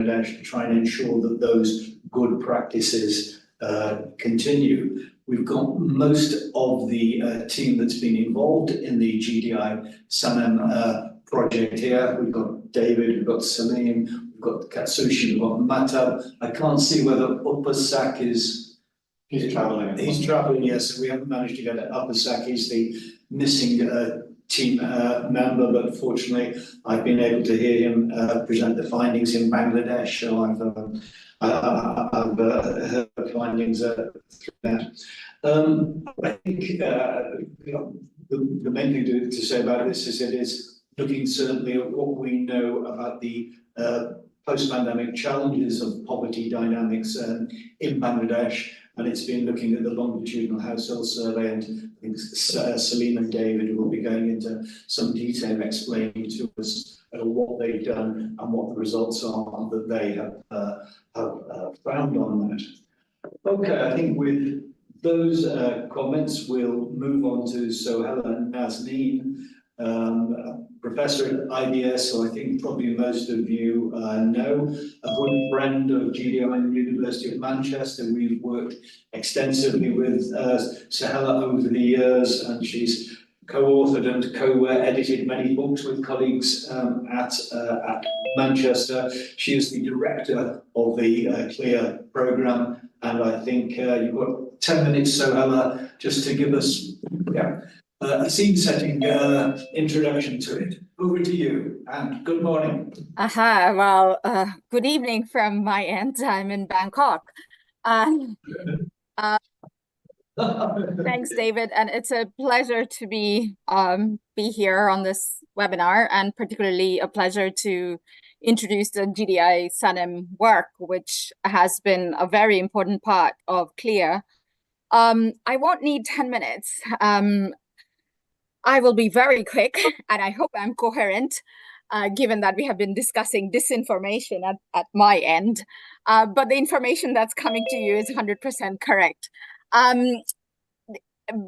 Bangladesh to try and ensure that those good practices continue. We've got most of the team that's been involved in the GDI SANEM project here. We've got David, we've got Salim, we've got Katsushi, we've got Mata. I can't see whether 𝐴𝐵𝐴𝐶 is... He's travelling. He's travelling, yes. We haven't managed to get 𝐴𝐵𝐴𝐶. He's the missing team member, but fortunately I've been able to hear him present the findings in Bangladesh. So I've heard the findings through that. I think the main thing to say about this is it is looking certainly at what we know about the post-pandemic challenges of poverty dynamics in Bangladesh. And it's been looking at the longitudinal household survey, and I think Salim and David will be going into some detail explaining to us what they've done and what the results are that they have found on that. Okay, I think with those comments, we'll move on to Sohaila Nazneen, professor at IBS, so I think probably most of you know, a good friend of GDI and the University of Manchester. We've worked extensively with Sohaila over the years, and she's co-authored and co-edited many books with colleagues at Manchester. She is the director of the CLEAR programme, and I think you've got 10 minutes, Sohaila, just to give us a scene-setting introduction to it. Over to you, and good morning. Good evening from my end. I'm in Bangkok. Thanks, David, and it's a pleasure to be here on this webinar, and particularly a pleasure to introduce the GDI SANEM work, which has been a very important part of CLEAR. I won't need 10 minutes. I will be very quick, and I hope I'm coherent, given that we have been discussing disinformation at my end. But the information that's coming to you is 100% correct.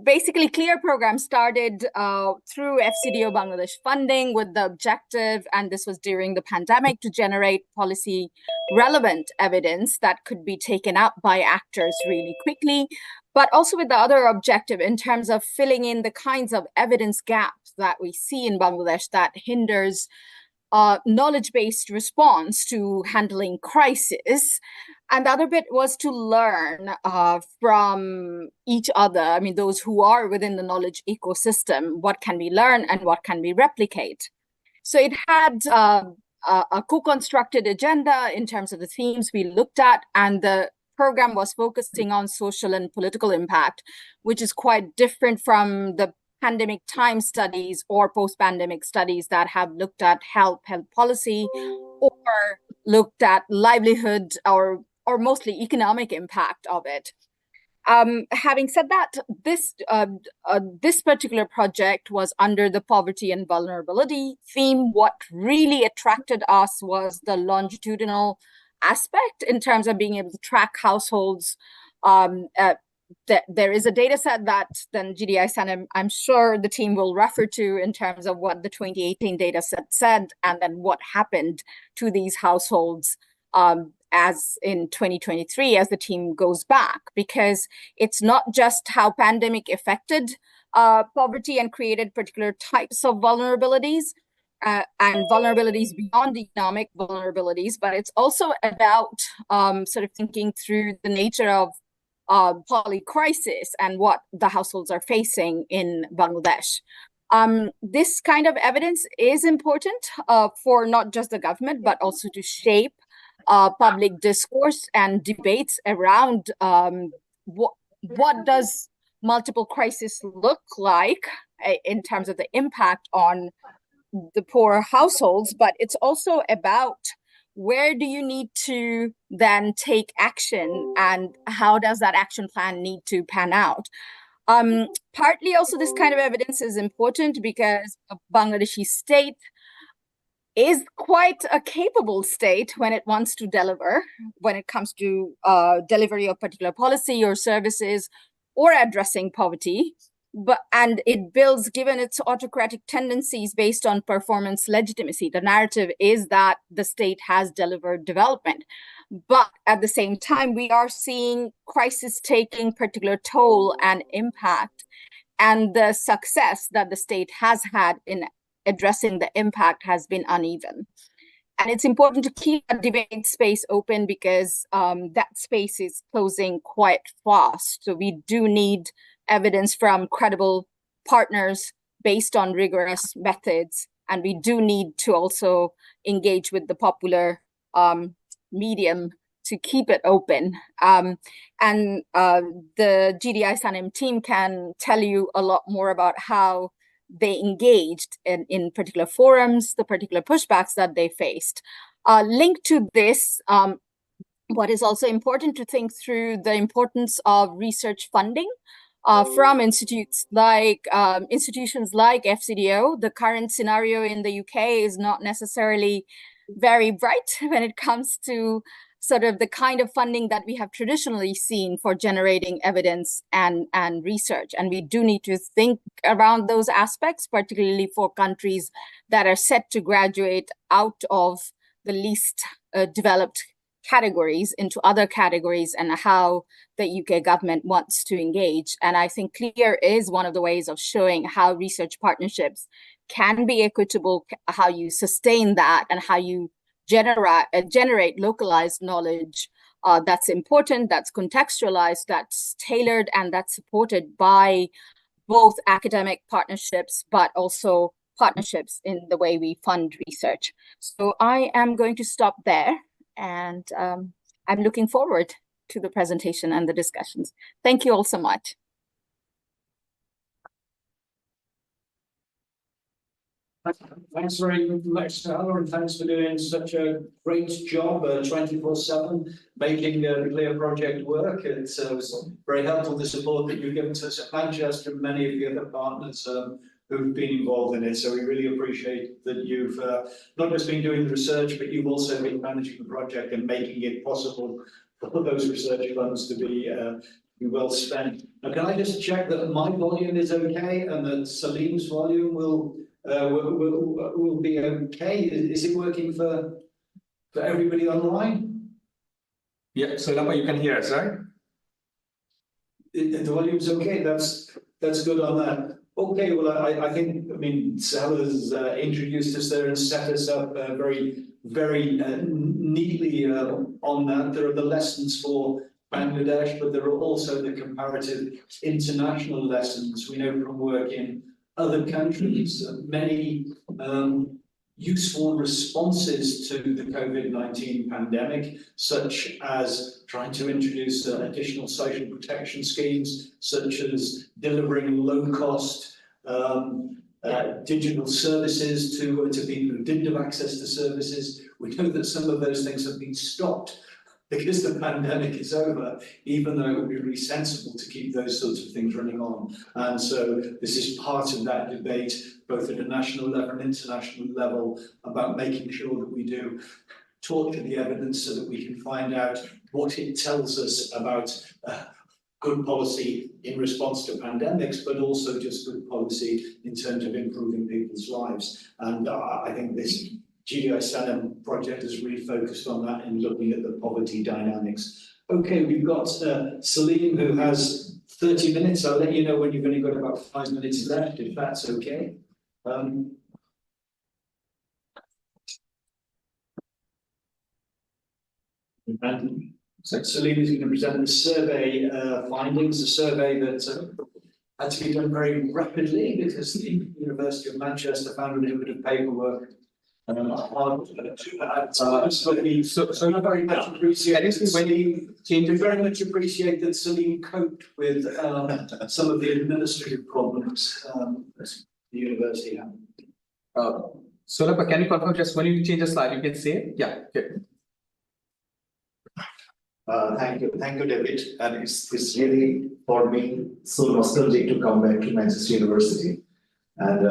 Basically, CLEAR program started through FCDO Bangladesh funding with the objective, and this was during the pandemic, to generate policy relevant evidence that could be taken up by actors really quickly, but also with the other objective in terms of filling in the kinds of evidence gaps that we see in Bangladesh that hinders knowledge-based response to handling crisis. And the other bit was to learn from each other, I mean, those who are within the knowledge ecosystem, what can we learn and what can we replicate. So it had a co-constructed agenda in terms of the themes we looked at, and the program was focusing on social and political impact, which is quite different from the pandemic time studies or post-pandemic studies that have looked at health policy or looked at livelihood or mostly economic impact of it. Having said that, this particular project was under the poverty and vulnerability theme. What really attracted us was the longitudinal aspect in terms of being able to track households. There is a data set that then GDI SANEM, I'm sure the team will refer to in terms of what the 2018 data set said, and then what happened to these households as in 2023 as the team goes back, because it's not just how pandemic affected poverty and created particular types of vulnerabilities, and vulnerabilities beyond economic vulnerabilities, but it's also about sort of thinking through the nature of poly-crisis and what the households are facing in Bangladesh. This kind of evidence is important for not just the government, but also to shape public discourse and debates around what does multiple crisis look like in terms of the impact on the poor households, but it's also about where do you need to then take action and how does that action plan need to pan out. Partly also this kind of evidence is important because the Bangladeshi state is quite a capable state when it wants to deliver, when it comes to delivery of particular policy or services or addressing poverty. and it builds, given its autocratic tendencies based on performance legitimacy. The narrative is that the state has delivered development. But at the same time, we are seeing crisis taking particular toll and impact, and the success that the state has had in addressing the impact has been uneven. And it's important to keep a debate space open because that space is closing quite fast. So we do need evidence from credible partners based on rigorous methods. And we do need to also engage with the popular medium to keep it open. The GDI SANEM team can tell you a lot more about how they engaged in particular forums, the particular pushbacks that they faced. Linked to this, what is also important to think through the importance of research funding from institutions like 𝐓𝐶DO. The current scenario in the UK is not necessarily very bright when it comes to sort of the kind of funding that we have traditionally seen for generating evidence and research. And we do need to think around those aspects, particularly for countries that are set to graduate out of the least developed categories into other categories, and how the UK government wants to engage. And I think CLEAR is one of the ways of showing how research partnerships can be equitable, how you sustain that, and how you generate localized knowledge that's important, that's contextualized, that's tailored, and that's supported by both academic partnerships, but also partnerships in the way we fund research. So I am going to stop there, and I'm looking forward to the presentation and the discussions. Thank you all so much. Thanks very much, Stella, and thanks for doing such a great job 24/7 making the CLEAR project work. It was very helpful, the support that you've given to us at Manchester and many of the other partners who've been involved in it. So we really appreciate that you've not just been doing the research, but you've also been managing the project and making it possible for those research funds to be well spent. Now, can I just check that my volume is okay and that Salim's volume will be okay? Is it working for everybody online? Yeah, so Lapa, you can hear us, right? The volume's okay. That's good on that. Okay, well, I think, I mean, Stella's introduced us there and set us up very neatly on that. There are the lessons for Bangladesh, but there are also the comparative international lessons. We know from work in other countries, many useful responses to the COVID-19 pandemic, such as trying to introduce additional social protection schemes, such as delivering low-cost digital services to people who didn't have access to services. We know that some of those things have been stopped because the pandemic is over, even though it would be really sensible to keep those sorts of things running on. And so this is part of that debate, both at a national level and international level, about making sure that we do talk to the evidence so that we can find out what it tells us about good policy in response to pandemics, but also just good policy in terms of improving people's lives. And I think this GDI SANEM project has really focused on that in looking at the poverty dynamics. Okay, we've got Salim, who has 30 minutes. I'll let you know when you've only got about 5 minutes left, if that's okay. And so Salim is going to present the survey findings, a survey that had to be done very rapidly because the University of Manchester found a little bit of paperwork. So very much appreciate very much appreciate that Salim coped with some of the administrative problems that the university had. Solapa, can you confirm just when you change the slide, you can say, yeah, good. Thank you, David. And it's really for me so nostalgic to come back to Manchester University. And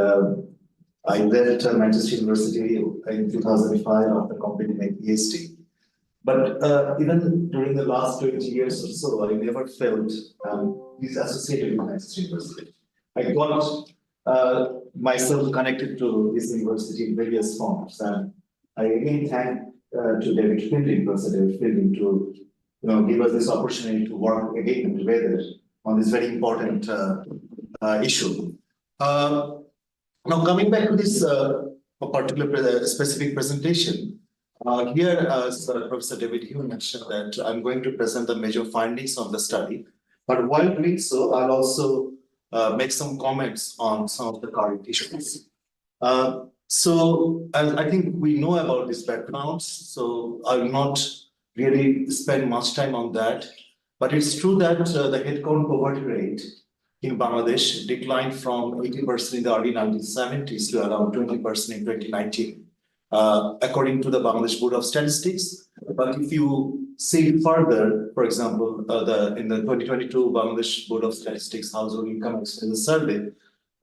I left Manchester University in 2005 after completing my PhD. But even during the last 20 years or so, I never felt associated with Manchester University. I got myself connected to this university in various forms, and I again thank to David Fielding, Professor David Fielding, to give us this opportunity to work again together on this very important issue. Now coming back to this particular specific presentation, here as Professor David Hume mentioned that I'm going to present the major findings of the study, but while doing so, I'll also make some comments on some of the current issues. So I think we know about these backgrounds, so I will not really spend much time on that. But it's true that the headcount poverty rate in Bangladesh declined from 80% in the early 1970s to around 20% in 2019, according to the Bangladesh Board of Statistics. But if you see further, for example, in the 2022 Bangladesh Board of Statistics Household Income Expenses Survey,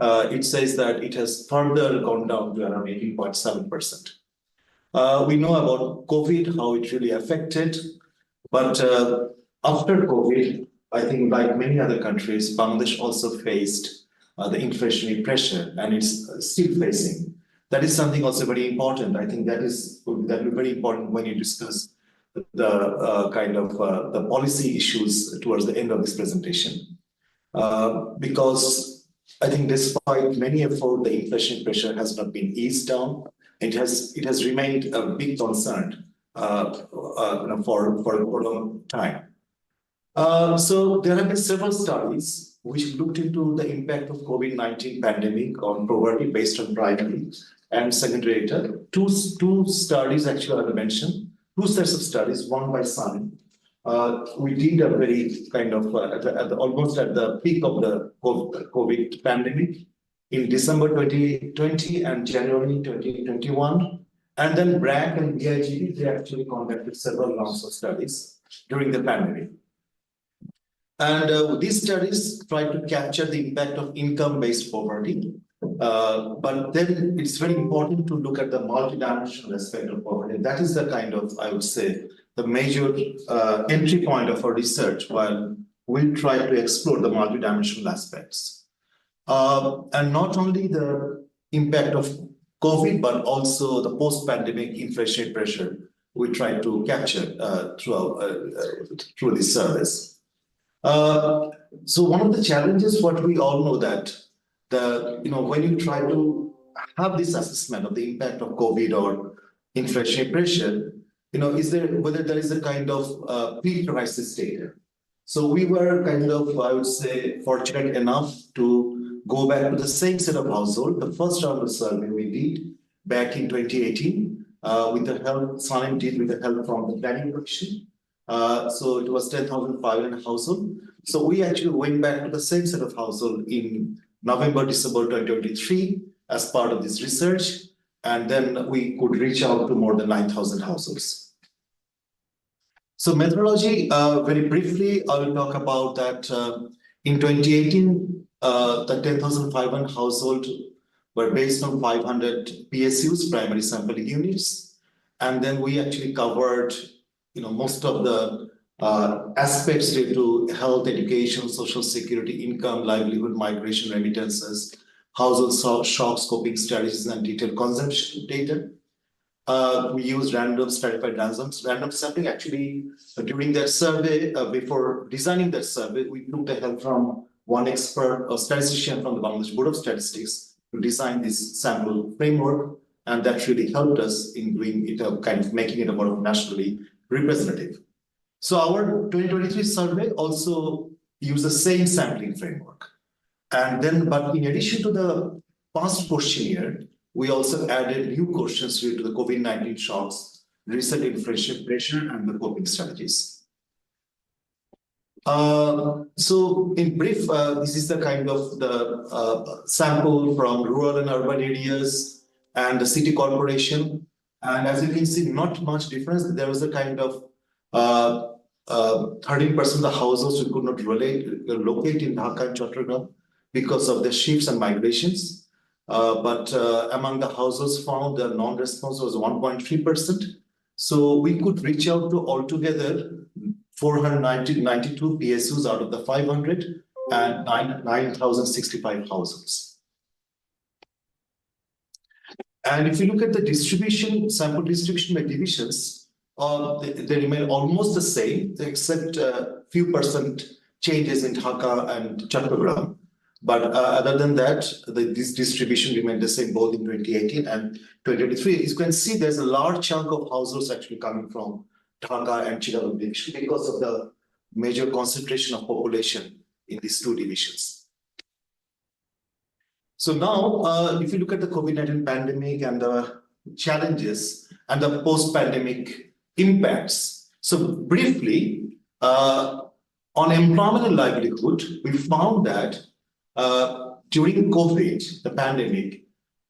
it says that it has further gone down to around 18.7%. We know about COVID, how it really affected, but after COVID, I think like many other countries, Bangladesh also faced the inflationary pressure, and it's still facing. That is something also very important. I think that will be very important when you discuss the the policy issues towards the end of this presentation, because I think despite many effort, the inflation pressure has not been eased down. It has remained a big concern for a long time. So there have been several studies which looked into the impact of COVID-19 pandemic on poverty based on primary and secondary data. Two studies actually are mentioned, two sets of studies, one by SANEM. We did a very almost at the peak of the COVID pandemic in December 2020 and January 2021. And then BRAC and BIGB, they actually conducted several rounds of studies during the pandemic. And these studies try to capture the impact of income-based poverty. But then it's very important to look at the multidimensional aspect of poverty. That is the I would say, the major entry point of our research while we try to explore the multidimensional aspects. And not only the impact of COVID, but also the post-pandemic inflationary pressure we try to capture through this service. So one of the challenges, what we all know that when you try to have this assessment of the impact of COVID or inflationary pressure, whether there is a pre-crisis data. So we were I would say, fortunate enough to go back to the same set of household. The first round of survey we did back in 2018 with the help SANEM did with the help from the planning commission. So it was 10,500 household. So we actually went back to the same set of household in November, December 2023 as part of this research. And then we could reach out to more than 9,000 households. So methodology, very briefly, I will talk about that. In 2018, the 10,500 households were based on 500 PSUs, primary sampling units. And then we actually covered most of the aspects related to health, education, social security, income, livelihood, migration, remittances, household shocks, coping strategies, and detailed consumption data. We used random stratified random sampling. Actually, during that survey, before designing that survey, we took the help from one expert, a statistician from the Bangladesh Board of Statistics, to design this sample framework, and that really helped us in doing it, making it a more nationally representative. So our 2023 survey also used the same sampling framework. And then, but in addition to the past questionnaire, we also added new questions related to the COVID-19 shocks, recent inflation pressure, and the coping strategies. So in brief, this is the the sample from rural and urban areas and the city corporation. And as you can see, not much difference. There was a 13% of the households who could not locate in Dhaka and Chattogram because of the shifts and migrations. But among the households found, the non-response was 1.3%. So we could reach out to altogether 492 PSUs out of the 500 and 9,065 households. And if you look at the distribution, sample distribution by divisions, they remain almost the same, except a few percent changes in Dhaka and Chattogram. But other than that, this distribution remained the same both in 2018 and 2023. As you can see, there's a large chunk of households actually coming from Dhaka and Chittagong division because of the major concentration of population in these two divisions. So now, if you look at the COVID-19 pandemic and the challenges and the post-pandemic impacts. So briefly, on employment and livelihood, we found that during COVID, the pandemic,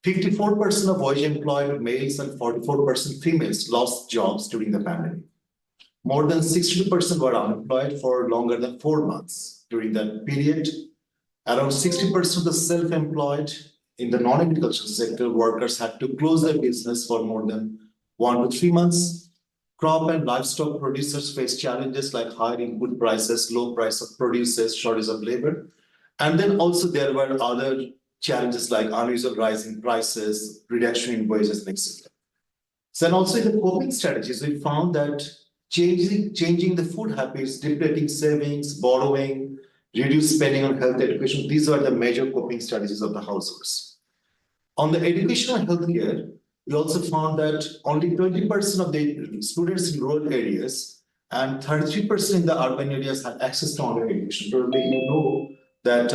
54% of wage-employed males and 44% females lost jobs during the pandemic. More than 62% were unemployed for longer than 4 months during that period. Around 60% of the self-employed in the non-agricultural sector workers had to close their business for more than 1 to 3 months. Crop and livestock producers faced challenges like higher input prices, low price of produces, shortage of labor. And then also there were other challenges like unusual rising prices, reduction in wages, etc. So then also in the coping strategies, we found that changing the food habits, depleting savings, borrowing, reduced spending on health education, these are the major coping strategies of the households. On the education and healthcare, we also found that only 20% of the students in rural areas and 33% in the urban areas had access to online education. Probably you know that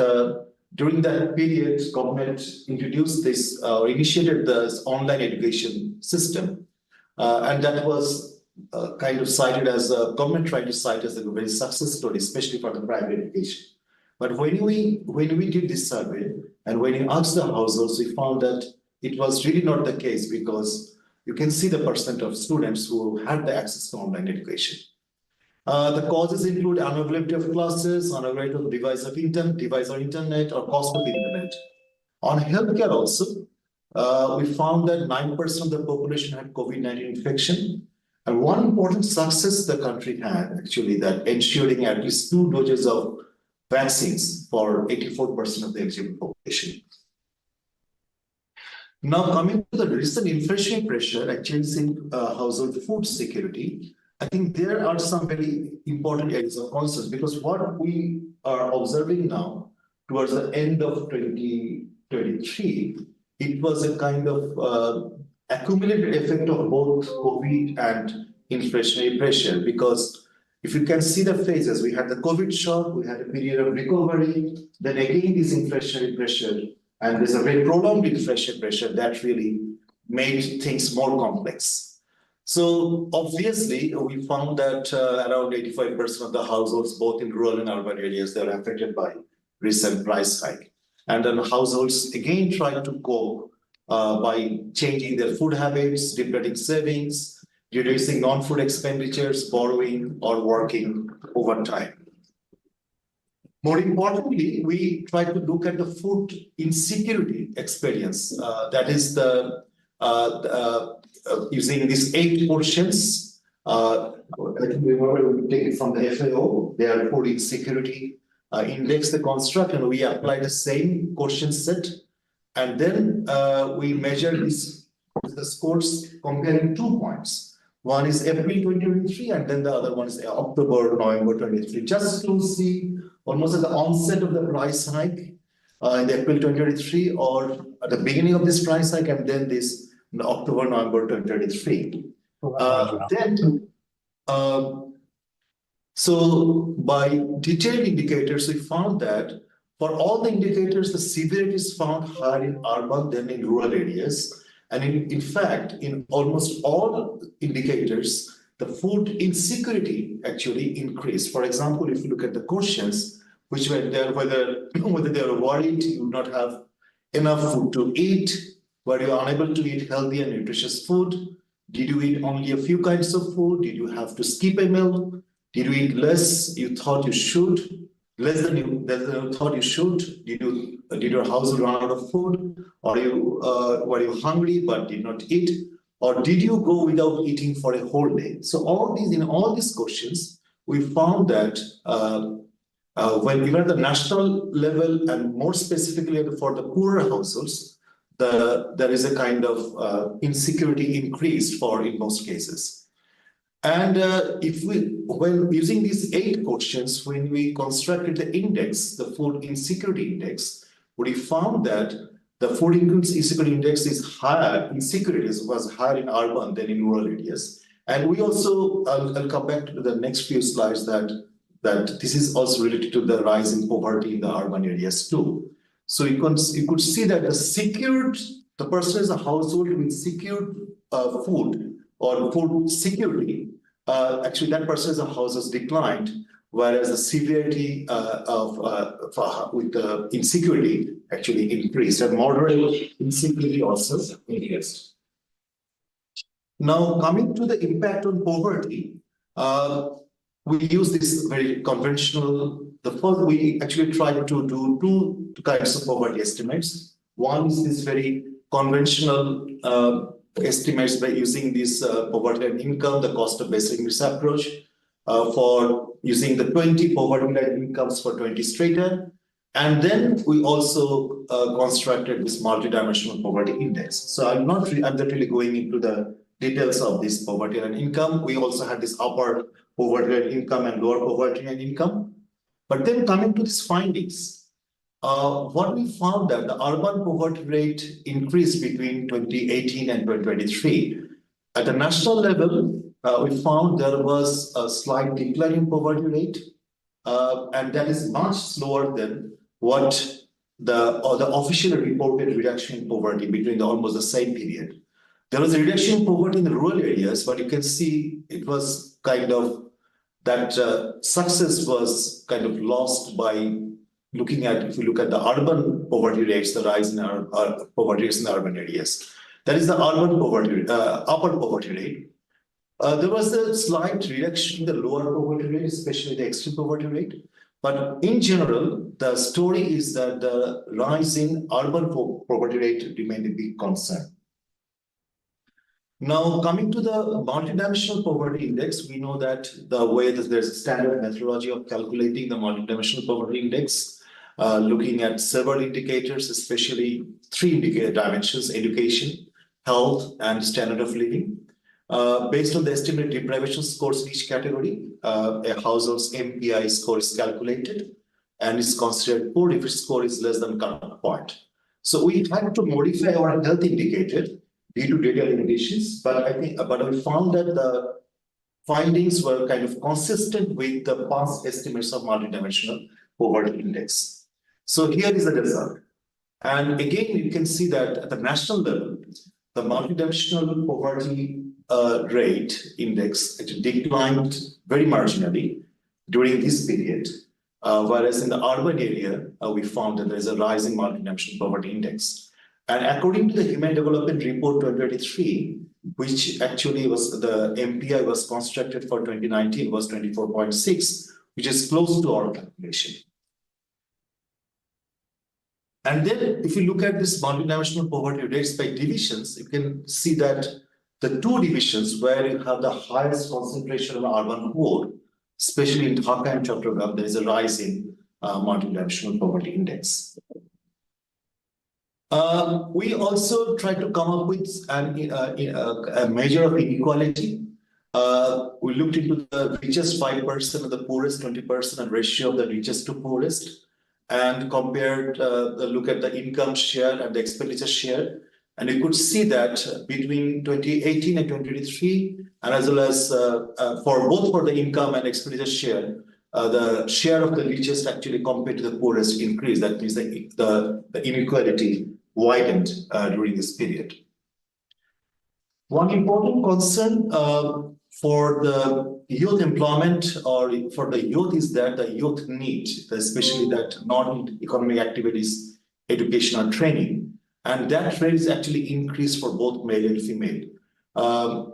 during that period, government introduced this or initiated this online education system, and that was kind of cited as government trying to cite as a very success story, especially for the private education. But when we did this survey and when we asked the households, we found that it was really not the case, because you can see the percent of students who had the access to online education. The causes include unavailability of classes, unavailability of device or internet, or cost of internet. On healthcare also, we found that 9% of the population had COVID-19 infection. And one important success the country had actually, that ensuring at least 2 doses of vaccines for 84% of the eligible population. Now coming to the recent inflationary pressure and changes in household food security, I think there are some very important areas of concern, because what we are observing now towards the end of 2023, it was a kind of accumulated effect of both COVID and inflationary pressure, because if you can see the phases, we had the COVID shock, we had a period of recovery, then again this inflationary pressure, and there's a very prolonged inflationary pressure that really made things more complex. So obviously, we found that around 85% of the households, both in rural and urban areas, they are affected by recent price hike. And then households again try to cope by changing their food habits, depleting savings, reducing non-food expenditures, borrowing, or working overtime. More importantly, we try to look at the food insecurity experience. That is the using these 8 portions. I think we take it from the FAO, their food insecurity index, the construct, and we apply the same question set. And then we measure the scores comparing 2 points. One is April 2023, and then the other one is October, November 2023, just to see almost at the onset of the price hike in April 2023, or at the beginning of this price hike, and then this in October, November 2023. So by detailed indicators, we found that for all the indicators, the severity is found higher in urban than in rural areas. And in fact, in almost all indicators, the food insecurity actually increased. For example, if you look at the questions, which were there, whether they are worried you would not have enough food to eat, were you unable to eat healthy and nutritious food? Did you eat only a few kinds of food? Did you have to skip a meal? Did you eat less you thought you should? Less than you thought you should? Did your household run out of food? Or were you hungry but did not eat? Or did you go without eating for a whole day? So in all these questions, we found that When even at the national level and more specifically for the poorer households, there is a kind of insecurity increased in most cases. And when using these 8 questions, when we constructed the index, the food insecurity index, we found that the food insecurity index is higher, insecurities was higher in urban than in rural areas. And we also, I'll come back to the next few slides that this is also related to the rise in poverty in the urban areas too. So you could see that the person is a household with secured food or food security. Actually, that person is a house has declined, whereas the severity with the insecurity actually increased, and moderate insecurity also increased. Now, coming to the impact on poverty, we use this very conventional. We actually try to do 2 kinds of poverty estimates. One is this very conventional estimates by using this poverty and income, the cost of basic needs approach, for using the 20 poverty line incomes for 20 strata. And then we also constructed this multidimensional poverty index. So I'm not really going into the details of this poverty and income. We also had this upper poverty and income and lower poverty and income. But then coming to these findings, what we found that the urban poverty rate increased between 2018 and 2023. At the national level, we found there was a slight decline in poverty rate, and that is much slower than what the officially reported reduction in poverty between almost the same period. There was a reduction in poverty in the rural areas, but you can see it was kind of that success was kind of lost by if you look at the urban poverty rates, the rise in our poverty rates in the urban areas. That is the urban poverty, upper poverty rate. There was a slight reduction in the lower poverty rate, especially the extreme poverty rate. But in general, the story is that the rise in urban poverty rate remained a big concern. Now, coming to the multidimensional poverty index, we know that the way that there's a standard methodology of calculating the multidimensional poverty index, looking at several indicators, especially 3 dimensions: education, health, and standard of living. Based on the estimated deprivation scores in each category, a household's MPI score is calculated and is considered poor if its score is less than cut-off point. So we had to modify our health indicator due to data limitations, but we found that the findings were kind of consistent with the past estimates of multidimensional poverty index. So here is the result. And again, you can see that at the national level, the multidimensional poverty rate index declined very marginally during this period, whereas in the urban area, we found that there is a rise in multidimensional poverty index. And according to the Human Development Report 2023, which actually was the MPI was constructed for 2019 was 24.6, which is close to our calculation. And then if you look at this multidimensional poverty rates by divisions, you can see that the 2 divisions where you have the highest concentration of urban poor, especially in Dhaka and Chattogram, there is a rise in multidimensional poverty index. We also tried to come up with a measure of inequality. We looked into the richest 5% and the poorest 20% and ratio of the richest to poorest, and compared look at the income share and the expenditure share. And you could see that between 2018 and 2023, and as well as both for the income and expenditure share, the share of the richest actually compared to the poorest increased. That means the inequality widened during this period. One important concern for the youth employment or for the youth is that the youth need, especially that non-economic activities, education or training. And that rate is actually increased for both male and female.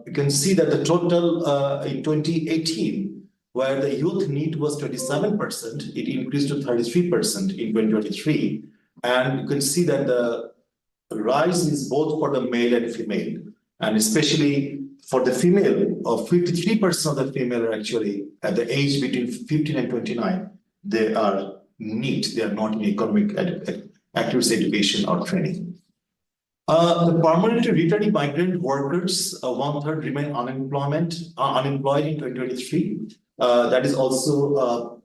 You can see that the total in 2018, where the youth need was 27%, it increased to 33% in 2023. And you can see that the rise is both for the male and female. And especially for the female, 53% of the female are actually at the age between 15 and 29 they are NEET, they are not in economic activities education or training. The permanently returning migrant workers, 1/3 remain unemployed in 2023. That is also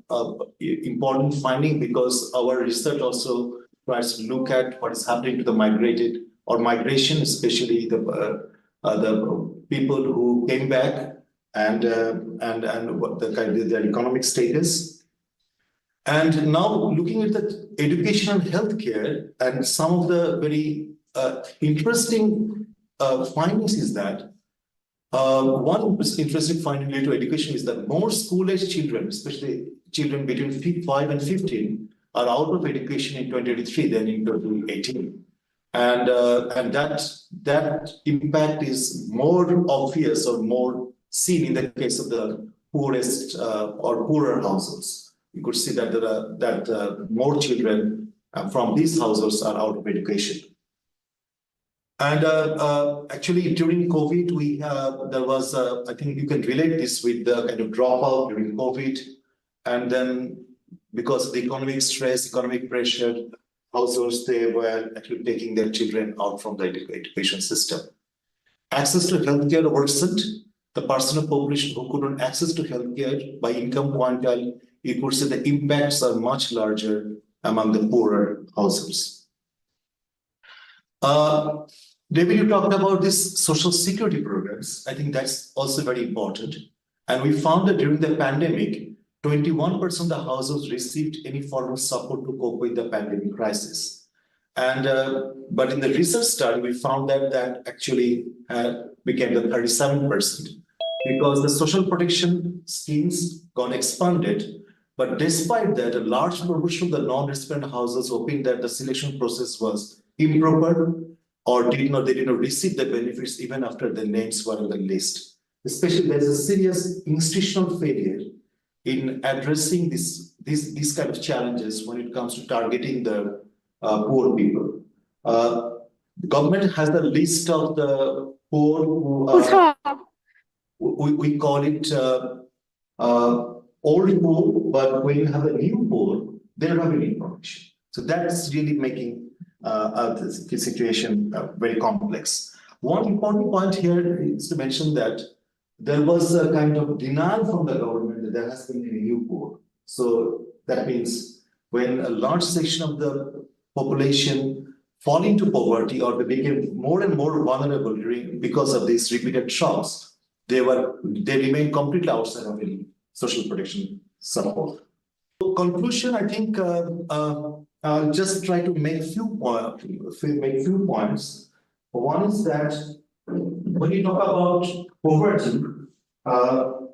important finding because our research also tries to look at what is happening to the migrated or migration, especially the people who came back and what their economic status. And now looking at the education and healthcare, and some of the very interesting findings is that one interesting finding related to education is that more school-age children, especially children between 5 and 15, are out of education in 2023 than in 2018. And that impact is more obvious or more seen in the case of the poorest or poorer households. You could see that more children from these households are out of education. And actually, during COVID, there was, I think you can relate this with the kind of dropout during COVID. And then because of the economic stress, economic pressure, households, they were actually taking their children out from the education system. Access to healthcare worsened. The percent of population who couldn't access to healthcare by income quintile, you could say the impacts are much larger among the poorer households. David, you talked about these social security programs. I think that's also very important. And we found that during the pandemic, 21% of the households received any form of support to cope with the pandemic crisis. And but in the research study, we found that actually became the 37% because the social protection schemes got expanded. But despite that, a large proportion of the non-resident households hoping that the selection process was improper or they did not receive the benefits even after the names were on the list. Especially there's a serious institutional failure in addressing these kind of challenges when it comes to targeting the poor people. The government has the list of the poor who we call it old poor, but when you have a new poor, they don't have any information. So that's really making the situation very complex. One important point here is to mention that there was a kind of denial from the government that there has been a new poor. So that means when a large section of the population fall into poverty or they became more and more vulnerable because of these repeated shocks, they remain completely outside of any social protection support. So conclusion, I think I'll just try to make few points. One is that when you talk about poverty,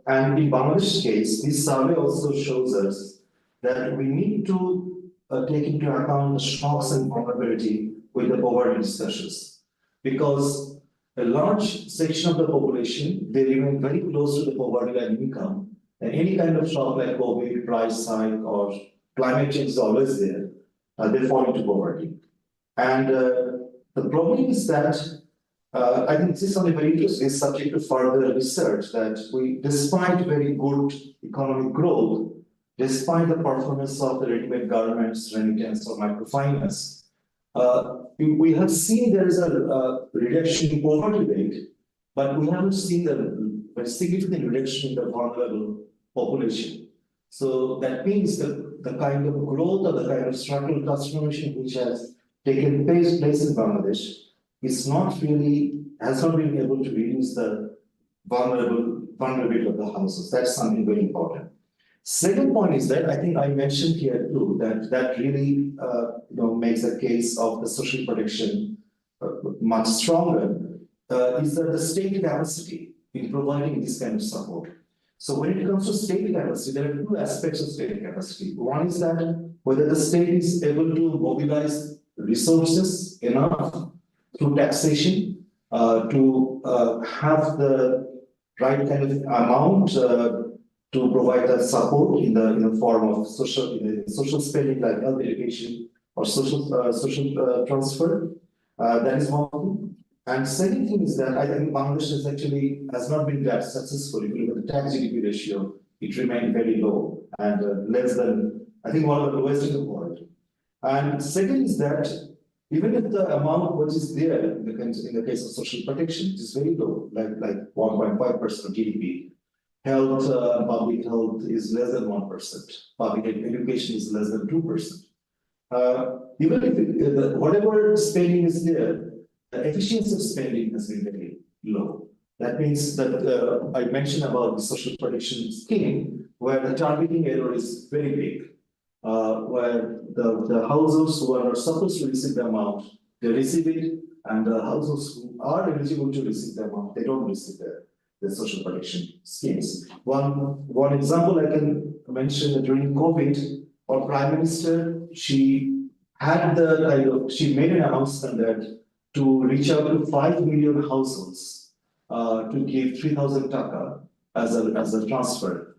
and in Bangladesh's case, this survey also shows us that we need to take into account the shocks and vulnerability with the poverty discussions. Because a large section of the population, they remain very close to the poverty line income. And any kind of shock like COVID, price hike, or climate change is always there. They fall into poverty. And the problem is that I think this is something very interesting, is subject to further research, that despite very good economic growth, despite the performance of the ready-made garments, remittance, or microfinance, we have seen there is a reduction in poverty rate, but we haven't seen a significant reduction in the vulnerable population. So that means that the kind of growth or the kind of structural transformation which has taken place in Bangladesh has not been able to reduce the vulnerability of the houses. That's something very important. Second point is that I think I mentioned here too that really makes the case of the social protection much stronger. Is that the state capacity in providing this kind of support. So when it comes to state capacity, there are two aspects of state capacity. One is that whether the state is able to mobilize resources enough through taxation to have the right kind of amount to provide that support in the form of social spending like health education or social transfer. That is one thing. And second thing is that I think Bangladesh has not been that successful. If you look at the tax GDP ratio, it remained very low and less than I think one of the lowest in the world. And second is that even if the amount which is there in the case of social protection is very low, like 1.5% of GDP, health, public health is less than 1%, public education is less than 2%. Even if whatever spending is there, the efficiency of spending has been very low. That means that I mentioned about the social protection scheme, where the targeting error is very big, where the households who are not supposed to receive the amount, they receive it, and the households who are eligible to receive the amount, they don't receive the social protection schemes. One example I can mention that during COVID, our Prime Minister, she made an announcement that to reach out to 5 million households to give 3,000 Dhaka as a transfer.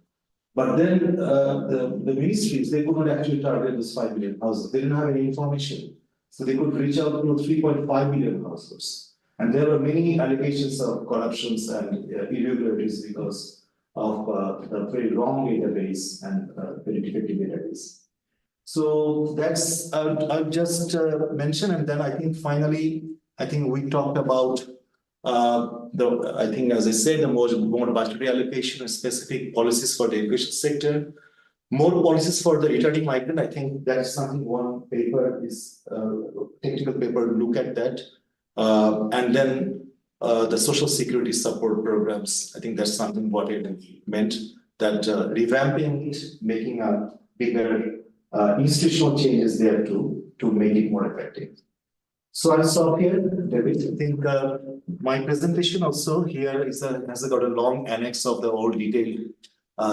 But then the ministries, they could not actually target those 5 million households. They didn't have any information. So they could reach out to 3.5 million households. And there were many allegations of corruptions and irregularities because of the very wrong database and very defective database. So that's, I'll just mention, and then I think finally, I think we talked about I think, as I said, the more budgetary allocation and specific policies for the education sector, more policies for the returning migrant. I think that is something one paper is technical paper look at that, and then the social security support programs. I think that's something what it meant, that revamping it, making a bigger institutional changes there too, to make it more effective. So I'll stop here, David. I think my presentation also here has got a long annex of the old detailed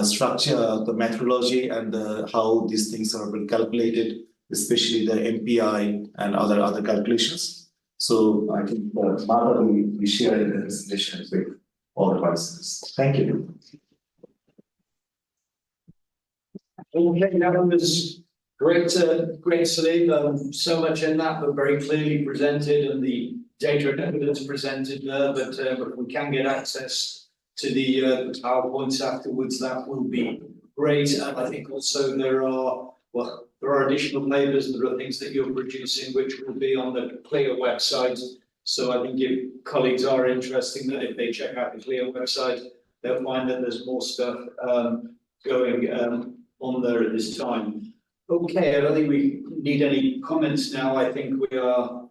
structure, the methodology, and how these things are being calculated, especially the MPI and other calculations. So I think Martha will share the presentation with all the participants. Thank you. Okay, that was great, Salim. So much in that, but very clearly presented, and the data and evidence presented there. But if we can get access to the PowerPoints afterwards, that will be great. And I think also there are additional papers and there are things that you're producing which will be on the CLIA website. So I think if colleagues are interested, that if they check out the CLIA website, they'll find that there's more stuff going on there at this time. Okay, I don't think we need any comments now. I think we are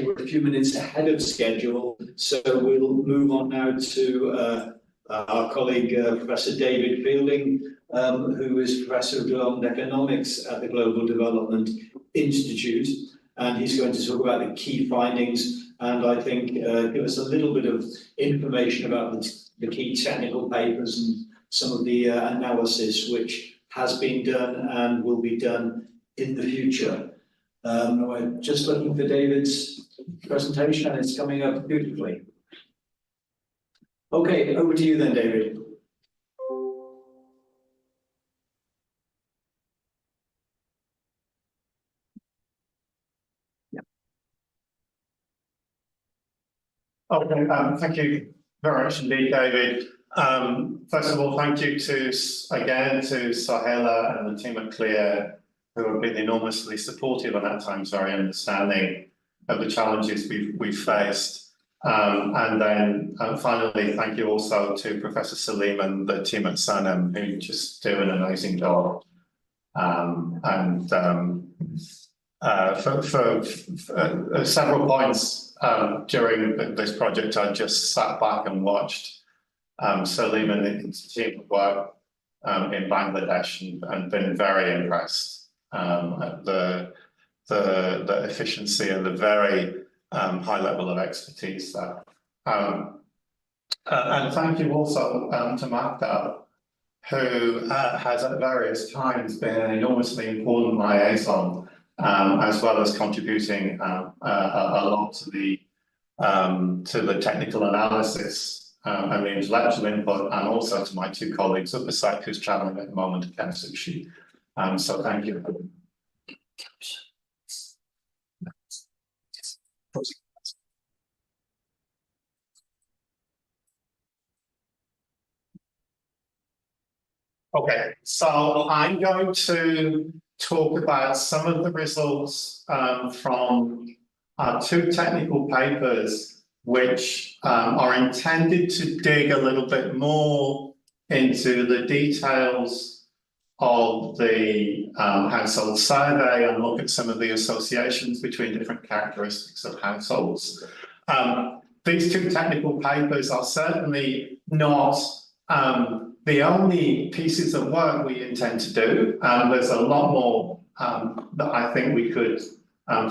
we're a few minutes ahead of schedule. So we'll move on now to our colleague, Professor David Fielding, who is Professor of Development Economics at the Global Development Institute. And he's going to talk about the key findings and I think give us a little bit of information about the key technical papers and some of the analysis which has been done and will be done in the future. We're just looking for David's presentation and it's coming up beautifully. Okay, over to you then, David. Okay, thank you very much indeed, David. First of all, thank you again to Sahela and the team at CLIA, who have been enormously supportive and at times very understanding of the challenges we've faced. And then finally, thank you also to Professor Salim and the team at SANEM, who just do an amazing job. For several points during this project, I just sat back and watched Salim and his team work in Bangladesh and been very impressed at the efficiency and the very high level of expertise there. And thank you also to Magda, who has at various times been an enormously important liaison, as well as contributing a lot to the technical analysis and the intellectual input, and also to my two colleagues at the site who's traveling at the moment, Ken Sushi. So thank you. Okay, so I'm going to talk about some of the results from two technical papers which are intended to dig a little bit more into the details of the household survey and look at some of the associations between different characteristics of households. These two technical papers are certainly not the only pieces of work we intend to do. There's a lot more that I think we could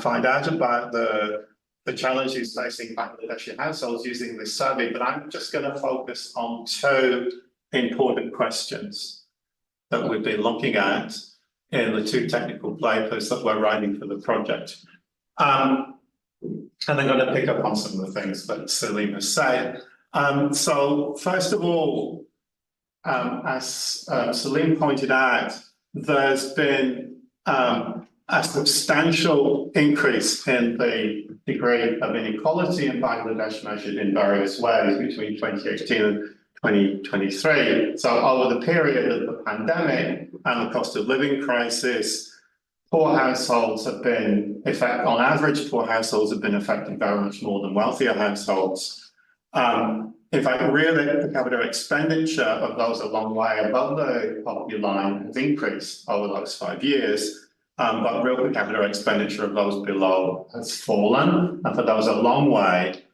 find out about the challenges facing Bangladeshi households using this survey, but I'm just going to focus on two important questions that we've been looking at in the two technical papers that we're writing for the project. And I'm going to pick up on some of the things that Salim has said. So first of all, as Salim pointed out, there's been a substantial increase in the degree of inequality in Bangladesh measured in various ways between 2018 and 2023. So over the period of the pandemic and the cost of living crisis, poor households have been, on average, poor households have been affected very much more than wealthier households. In fact, real per capita expenditure of those a long way above the poverty line has increased over those 5 years, but real per capita expenditure of those below has fallen, and for those a long way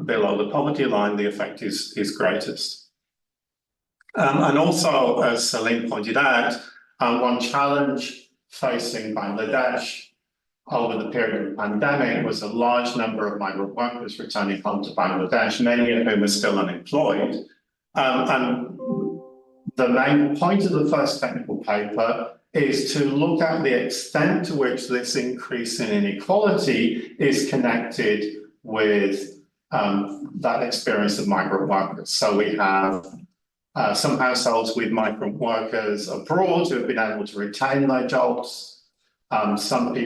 below the poverty line, the effect is greatest. And also, as Salim pointed out, one challenge facing Bangladesh over the period of the pandemic was a large number of migrant workers returning home to Bangladesh, many of whom are still unemployed. And the main point of the first technical paper is to look at the extent to which this increase in inequality is connected with that experience of migrant workers. So we have some households with migrant workers abroad who have been able to retain their jobs. Some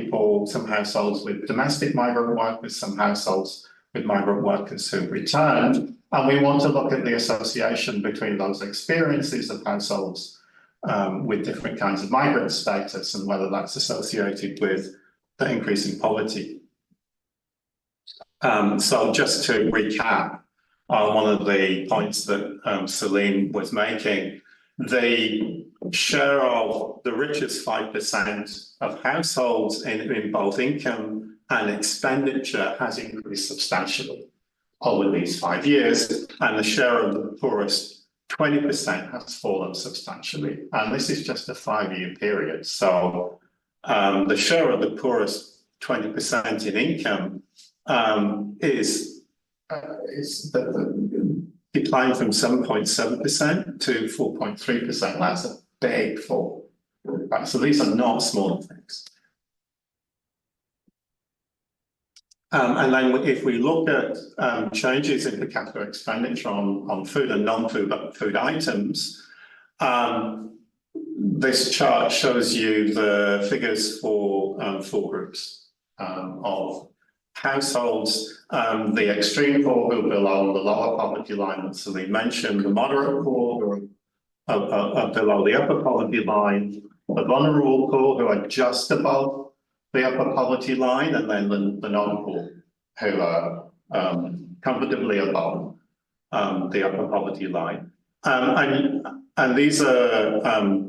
households with domestic migrant workers, some households with migrant workers who returned. And we want to look at the association between those experiences of households with different kinds of migrant status and whether that's associated with the increase in poverty. So just to recap, one of the points that Salim was making, the share of the richest 5% of households in both income and expenditure has increased substantially over these 5 years, and the share of the poorest 20% has fallen substantially. And this is just a 5-year period. So the share of the poorest 20% in income is declined from 7.7% to 4.3%. That's a big fall. Right, so these are not small things. And then if we look at changes in per capita expenditure on food and non-food food items, this chart shows you the figures for 4 groups of households, the extreme poor who are below the lower poverty line that Salim mentioned, the moderate poor who are below the upper poverty line, the vulnerable poor who are just above the upper poverty line, and then the non-poor who are comfortably above the upper poverty line. And these are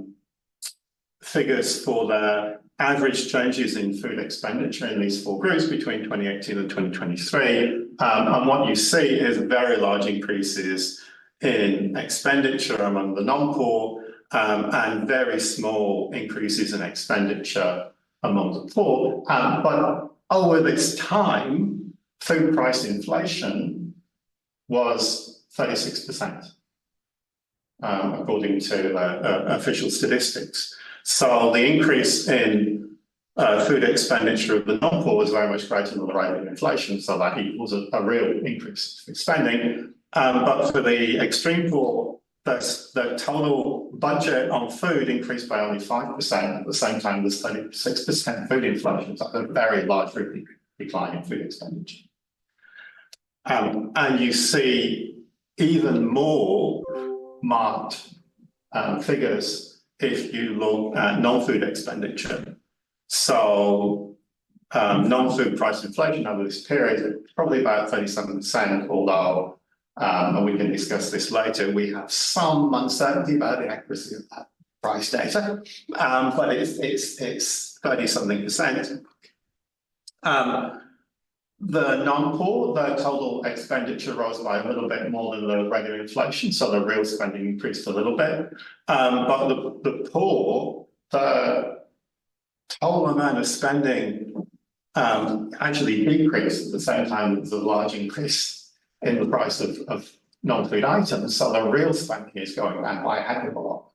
figures for the average changes in food expenditure in these 4 groups between 2018 and 2023. And what you see is very large increases in expenditure among the non-poor and very small increases in expenditure among the poor. But over this time, food price inflation was 36%, according to official statistics. So the increase in food expenditure of the non-poor was very much greater than the rate of inflation, so that equals a real increase in spending. But for the extreme poor, the total budget on food increased by only 5%. At the same time, there's 36% food inflation, so a very large decline in food expenditure. And you see even more marked figures if you look at non-food expenditure. So non-food price inflation over this period is probably about 37%, although, and we can discuss this later, we have some uncertainty about the accuracy of that price data, but it's 30-something%. The non-core, the total expenditure rose by a little bit more than the rate of inflation, so the real spending increased a little bit. But the poor, the total amount of spending actually decreased at the same time as a large increase in the price of non-food items. So the real spending is going down by a heck of a lot.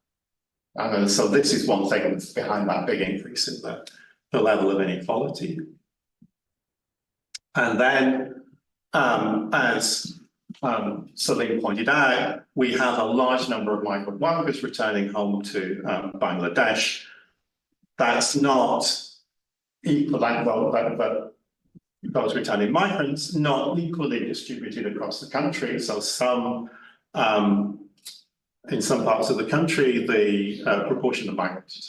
So this is one thing that's behind that big increase in the level of inequality. And then, as Celine pointed out, we have a large number of migrant workers returning home to Bangladesh. That's not equal, but those returning migrants not equally distributed across the country. So some, in some parts of the country, the proportion of migrants is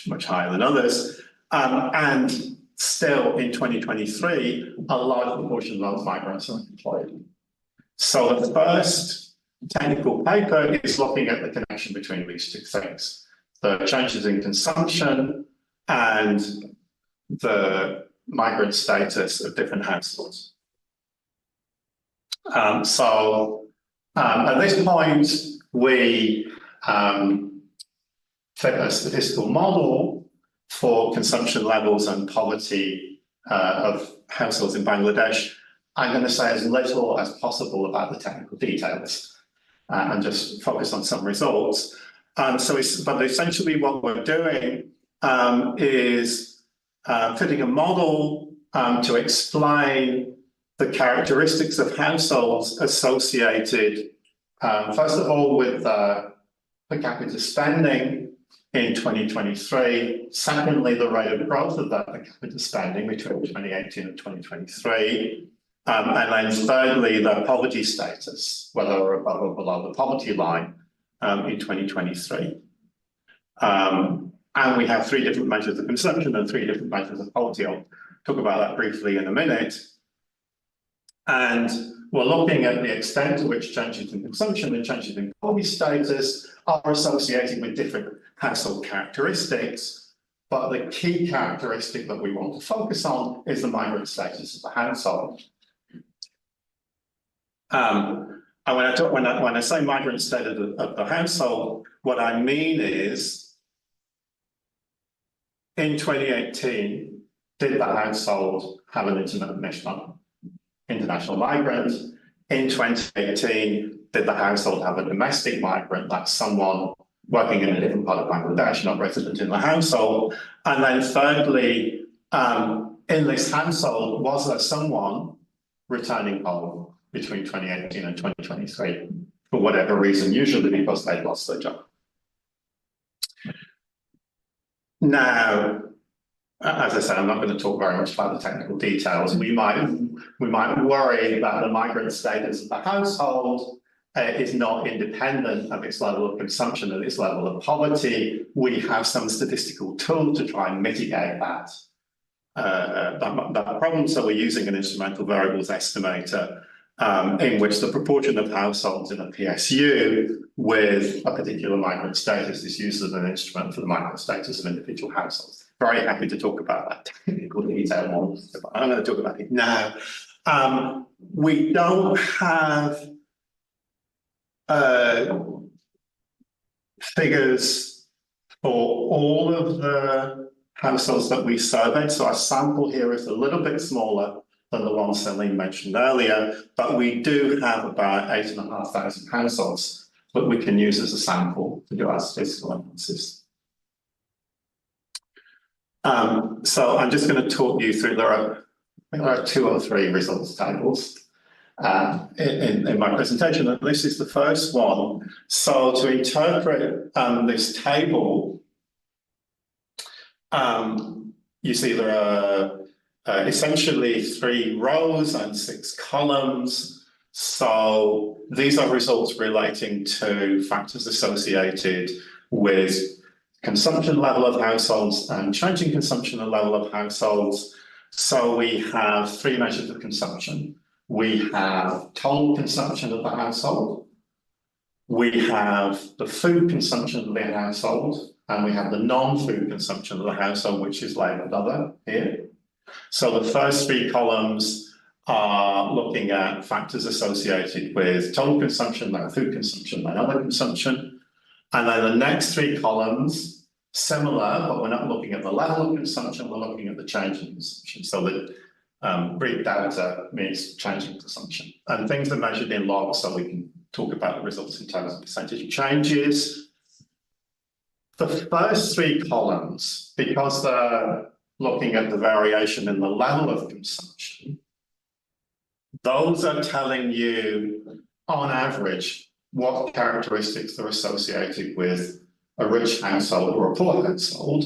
much higher than others, and still, in 2023, a large proportion of those migrants are employed. So the first technical paper is looking at the connection between these two things, the changes in consumption and the migrant status of different households. At this point, we fit a statistical model for consumption levels and poverty of households in Bangladesh. I'm going to say as little as possible about the technical details and just focus on some results. But essentially what we're doing is fitting a model to explain the characteristics of households associated, first of all, with per capita spending in 2023. Secondly, the rate of growth of that per capita spending between 2018 and 2023. And then thirdly, the poverty status, whether we're above or below the poverty line in 2023. And we have 3 different measures of consumption and 3 different measures of poverty. I'll talk about that briefly in a minute. And we're looking at the extent to which changes in consumption and changes in poverty status are associated with different household characteristics. But the key characteristic that we want to focus on is the migrant status of the household. And when I say migrant status of the household, what I mean is, in 2018, did the household have an international migrant? In 2018, did the household have a domestic migrant? That's someone working in a different part of Bangladesh, not resident in the household. And then thirdly, in this household, was there someone returning home between 2018 and 2023 for whatever reason, usually because they'd lost their job? Now, as I said, I'm not going to talk very much about the technical details. We might worry that the migrant status of the household is not independent of its level of consumption and its level of poverty. We have some statistical tool to try and mitigate that problem. So we're using an instrumental variables estimator in which the proportion of households in a PSU with a particular migrant status is used as an instrument for the migrant status of individual households. Very happy to talk about that technical detail more, but I'm going to talk about it now. We don't have figures for all of the households that we surveyed, so our sample here is a little bit smaller than the one Celine mentioned earlier, but we do have about 8,500 households that we can use as a sample to do our statistical analysis. So I'm just going to talk you through, there are 2 or 3 results tables in my presentation, and this is the first one. So to interpret this table, you see there are essentially 3 rows and 6 columns. So these are results relating to factors associated with consumption level of households and changing consumption level of households. So we have three measures of consumption. We have total consumption of the household, we have the food consumption of the household, and we have the non-food consumption of the household, which is labelled other here. So the first three columns are looking at factors associated with total consumption, like food consumption, and other consumption. And then the next three columns, similar, but we're not looking at the level of consumption, we're looking at the change in consumption. So the Greek delta means change in consumption. And things are measured in logs, so we can talk about the results in terms of percentage changes. The first three columns, because they're looking at the variation in the level of consumption, those are telling you, on average, what characteristics are associated with a rich household or a poor household.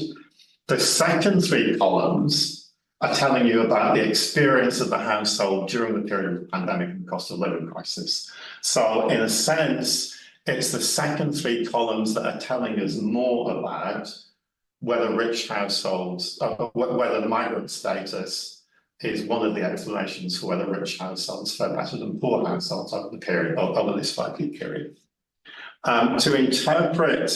The second three columns are telling you about the experience of the household during the period of the pandemic and cost of living crisis. So in a sense, it's the second three columns that are telling us more about whether rich households, whether the migrant status is one of the explanations for whether rich households fare better than poor households over the period, over this 5-year period. To interpret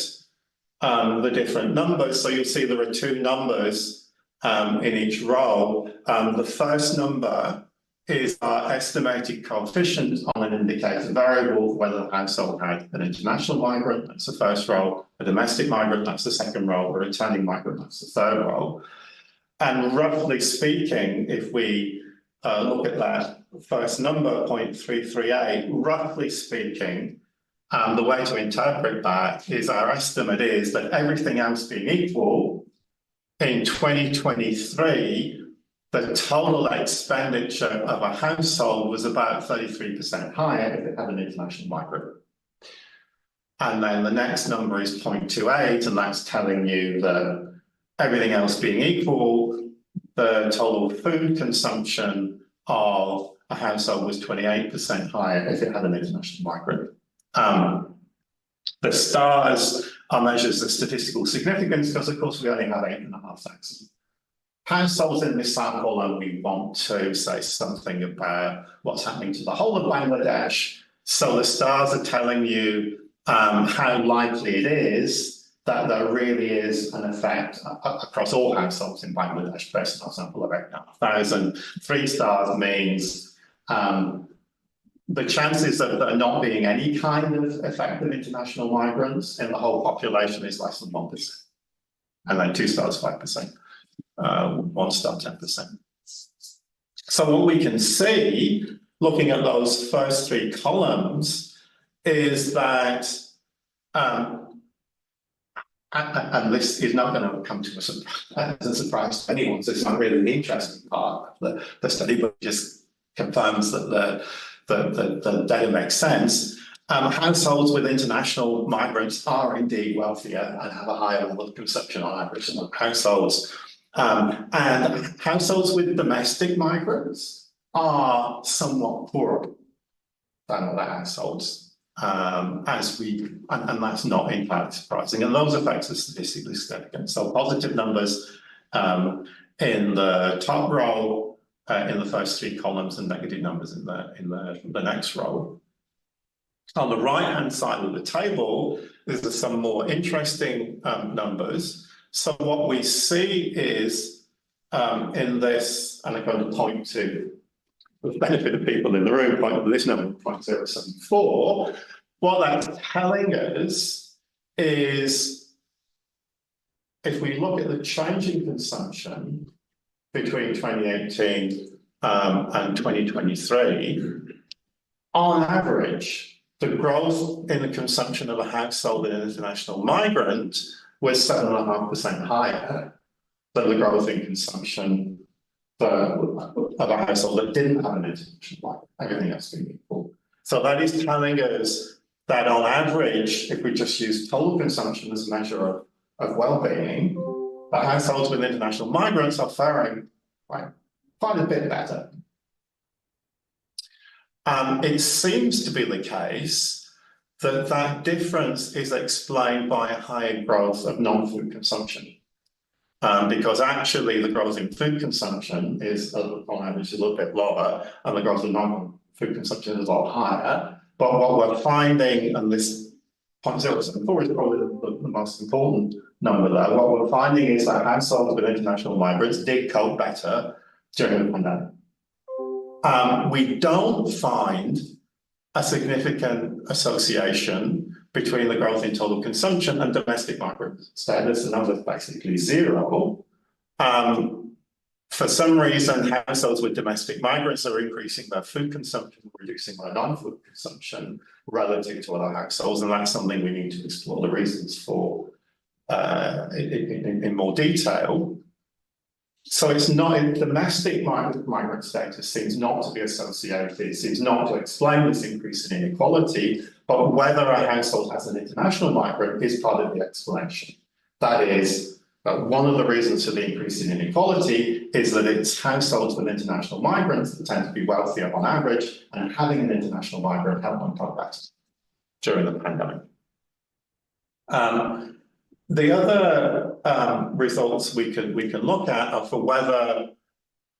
the different numbers, so you'll see there are two numbers in each row. The first number is our estimated coefficient on an indicator variable, whether the household had an international migrant, that's the first row, a domestic migrant, that's the second row, a returning migrant, that's the third row. And roughly speaking, if we look at that first number, 0.338, roughly speaking, the way to interpret that is our estimate is that everything else being equal, in 2023, the total expenditure of a household was about 33% higher if it had an international migrant. And then the next number is 0.28, and that's telling you that everything else being equal, the total food consumption of a household was 28% higher if it had an international migrant. The stars are measures of statistical significance because, of course, we only have 8,500 households in this sample, and we want to say something about what's happening to the whole of Bangladesh. So the stars are telling you how likely it is that there really is an effect across all households in Bangladesh based on our sample of 8,500. 3 stars means the chances of there not being any kind of effect of international migrants in the whole population is less than 1%. And then 2 stars, 5%. 1 star, 10%. So what we can see, looking at those first 3 columns, is that, and this is not going to come to as a surprise to anyone, so it's not really the interesting part of the study, but just confirms that the data makes sense. Households with international migrants are indeed wealthier and have a higher level of consumption on average than households. And households with domestic migrants are somewhat poorer than other households, and that's not entirely surprising. And those effects are statistically significant. So positive numbers in the top row in the first 3 columns, and negative numbers in the next row. On the right-hand side of the table, there's some more interesting numbers. So what we see is in this, and I'm going to point to, for the benefit of people in the room, point to this number, 0.074. What that's telling us is, if we look at the change in consumption between 2018 and 2023, on average, the growth in the consumption of a household with an international migrant was 7.5% higher than the growth in consumption of a household that didn't have an international migrant, everything else being equal. So that is telling us that on average, if we just use total consumption as a measure of well-being, the households with international migrants are faring quite a bit better. It seems to be the case that difference is explained by a higher growth of non-food consumption. Because actually the growth in food consumption is on average a little bit lower, and the growth of non-food consumption is a lot higher. But what we're finding, and this 0.074 is probably the most important number there, what we're finding is that households with international migrants did cope better during the pandemic. We don't find a significant association between the growth in total consumption and domestic migrant status. The number is basically zero. For some reason, households with domestic migrants are increasing their food consumption, reducing their non-food consumption relative to other households, and that's something we need to explore the reasons for in more detail. So it's not, domestic migrant status seems not to be associated, seems not to explain this increase in inequality, but whether a household has an international migrant is part of the explanation. That is, one of the reasons for the increase in inequality is that it's households with international migrants that tend to be wealthier on average, and having an international migrant helped them cope better during the pandemic. The other results we can look at are for whether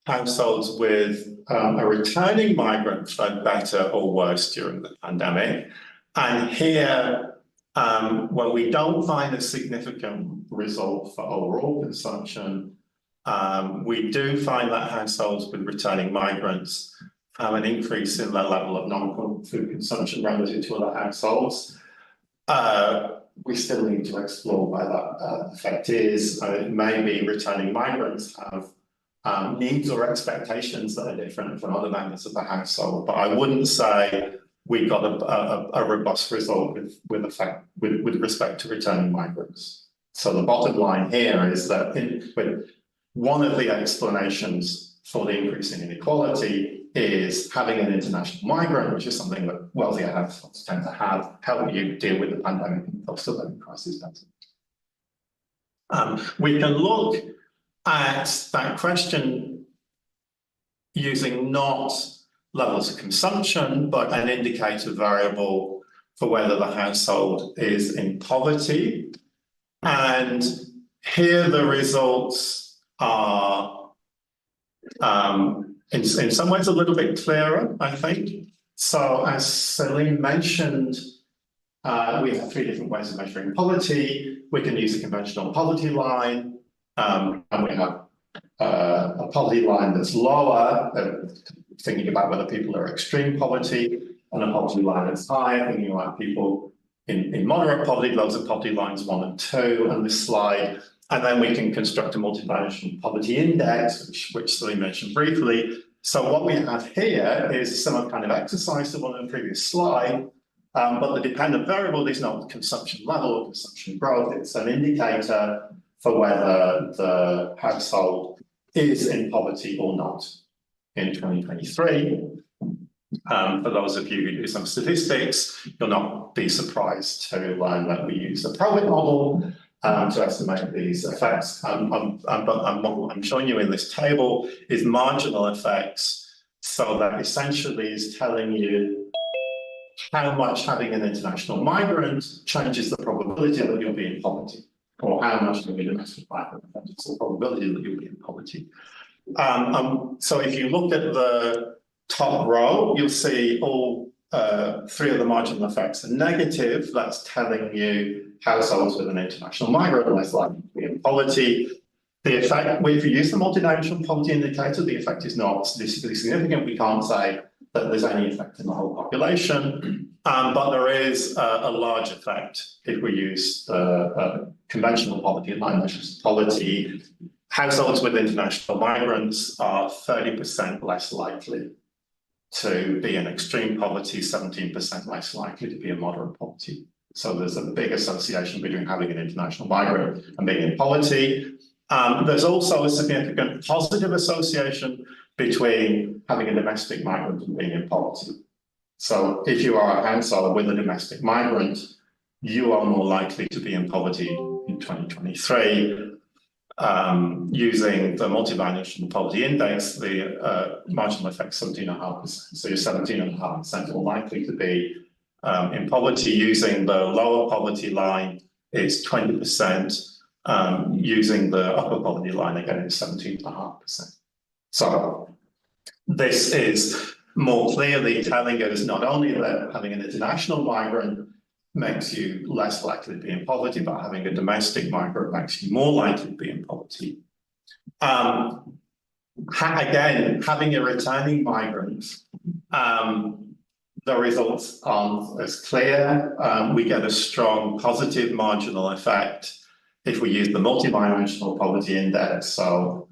households with a returning migrant fared better or worse during the pandemic. And here, when we don't find a significant result for overall consumption, we do find that households with returning migrants have an increase in their level of non-food consumption relative to other households. We still need to explore why that effect is. Maybe returning migrants have needs or expectations that are different from other members of the household, but I wouldn't say we got a robust result with respect to returning migrants. So the bottom line here is that one of the explanations for the increase in inequality is having an international migrant, which is something that wealthier households tend to have, help you deal with the pandemic and cost of living crisis better. We can look at that question using not levels of consumption, but an indicator variable for whether the household is in poverty. And here the results are in some ways a little bit clearer, I think. So as Celine mentioned, we have three different ways of measuring poverty. We can use a conventional poverty line, and we have a poverty line that's lower, thinking about whether people are extreme poverty, and a poverty line that's higher, thinking about people in moderate poverty. Those are poverty lines 1 and 2 on this slide. And then we can construct a multidimensional poverty index, which Celine mentioned briefly. So what we have here is a similar kind of exercise to one in the previous slide, but the dependent variable is not the consumption level or consumption growth. It's an indicator for whether the household is in poverty or not in 2023. For those of you who do some statistics, you'll not be surprised to learn that we use a Probit model to estimate these effects. But what I'm showing you in this table is marginal effects. So that essentially is telling you how much having an international migrant changes the probability that you'll be in poverty, or how much having a domestic migrant changes the probability that you'll be in poverty. So if you look at the top row, you'll see all three of the marginal effects are negative. That's telling you households with an international migrant are less likely to be in poverty. The effect, if you use the multidimensional poverty indicator, the effect is not statistically significant. We can't say that there's any effect in the whole population, but there is a large effect if we use the conventional poverty line, which is poverty. Households with international migrants are 30% less likely to be in extreme poverty, 17% less likely to be in moderate poverty. So there's a big association between having an international migrant and being in poverty. There's also a significant positive association between having a domestic migrant and being in poverty. So if you are a household with a domestic migrant, you are more likely to be in poverty in 2023. Using the multidimensional poverty index, the marginal effect 17.5%. So you're 17.5% more likely to be in poverty. Using the lower poverty line, it's 20%. Using the upper poverty line, again, it's 17.5%. So this is more clearly telling us not only that having an international migrant makes you less likely to be in poverty, but having a domestic migrant makes you more likely to be in poverty. Again, having a returning migrant, the results aren't as clear. We get a strong positive marginal effect if we use the multidimensional poverty index. So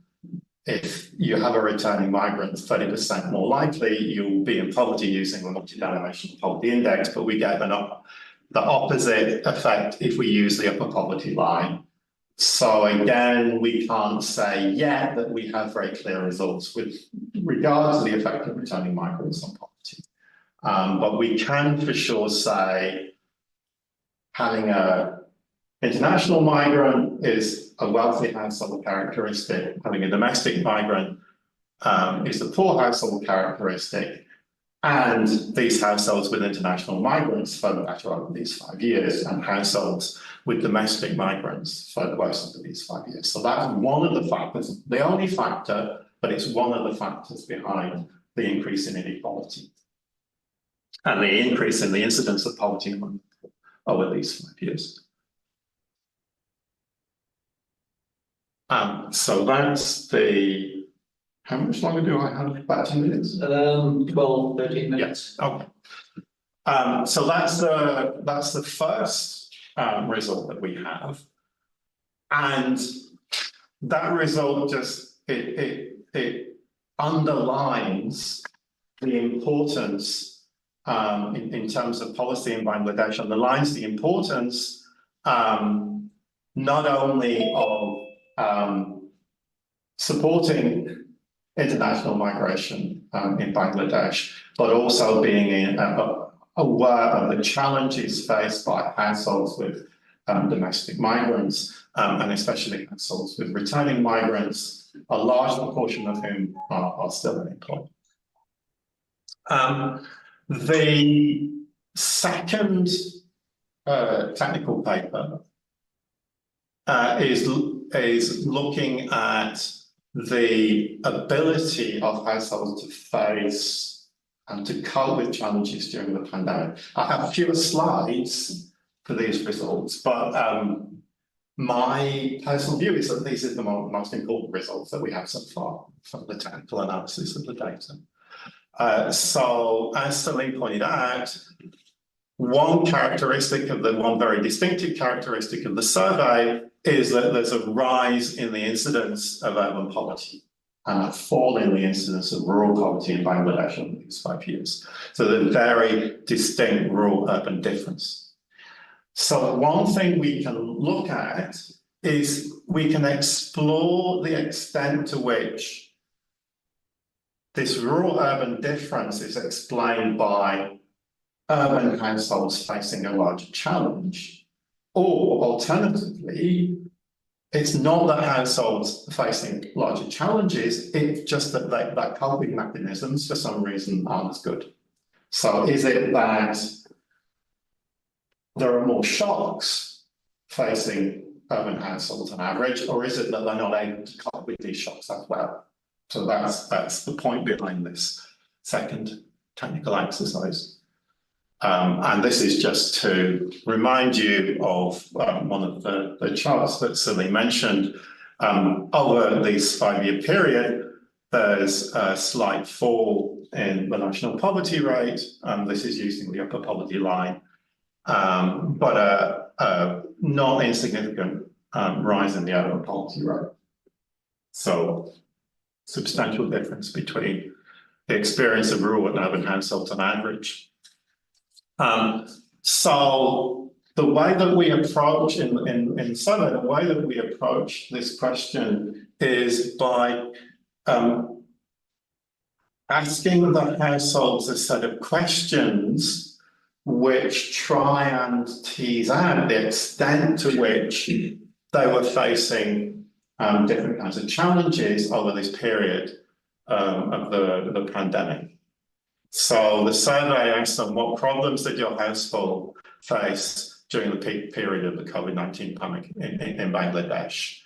if you have a returning migrant, 30% more likely you'll be in poverty using the multidimensional poverty index, but we get the opposite effect if we use the upper poverty line. So again, we can't say yet that we have very clear results with regard to the effect of returning migrants on poverty. But we can for sure say having an international migrant is a wealthy household characteristic. Having a domestic migrant is a poor household characteristic. And these households with international migrants fare better over these 5 years, and households with domestic migrants fare worse over these 5 years. So that's one of the factors, the only factor, but it's one of the factors behind the increase in inequality and the increase in the incidence of poverty over these 5 years. So that's the. How much longer do I have? About 10 minutes? 12, 13 minutes. Yes. Okay. So that's the first result that we have, and that result just it underlines the importance in terms of policy in Bangladesh, underlines the importance not only of supporting international migration in Bangladesh, but also being aware of the challenges faced by households with domestic migrants, and especially households with returning migrants, a large proportion of whom are still unemployed. The second technical paper is looking at the ability of households to face and to cope with challenges during the pandemic. I have fewer slides for these results, but my personal view is that these are the most important results that we have so far from the technical analysis of the data. So as Celine pointed out, one very distinctive characteristic of the survey is that there's a rise in the incidence of urban poverty and a fall in the incidence of rural poverty in Bangladesh over these 5 years. So there's a very distinct rural-urban difference. So one thing we can look at is we can explore the extent to which this rural-urban difference is explained by urban households facing a larger challenge, or alternatively, it's not that households are facing larger challenges, it's just that that coping mechanisms for some reason aren't as good. So is it that there are more shocks facing urban households on average, or is it that they're not able to cope with these shocks as well? So that's the point behind this second technical exercise. And this is just to remind you of one of the charts that Celine mentioned. Over this 5-year period, there's a slight fall in the national poverty rate. This is using the upper poverty line, but a not insignificant rise in the urban poverty rate. So substantial difference between the experience of rural and urban households on average. So the way that we approach in survey, the way that we approach this question is by asking the households a set of questions which try and tease out the extent to which they were facing different kinds of challenges over this period of the pandemic. So the survey asked them, what problems did your household face during the peak period of the COVID-19 pandemic in Bangladesh?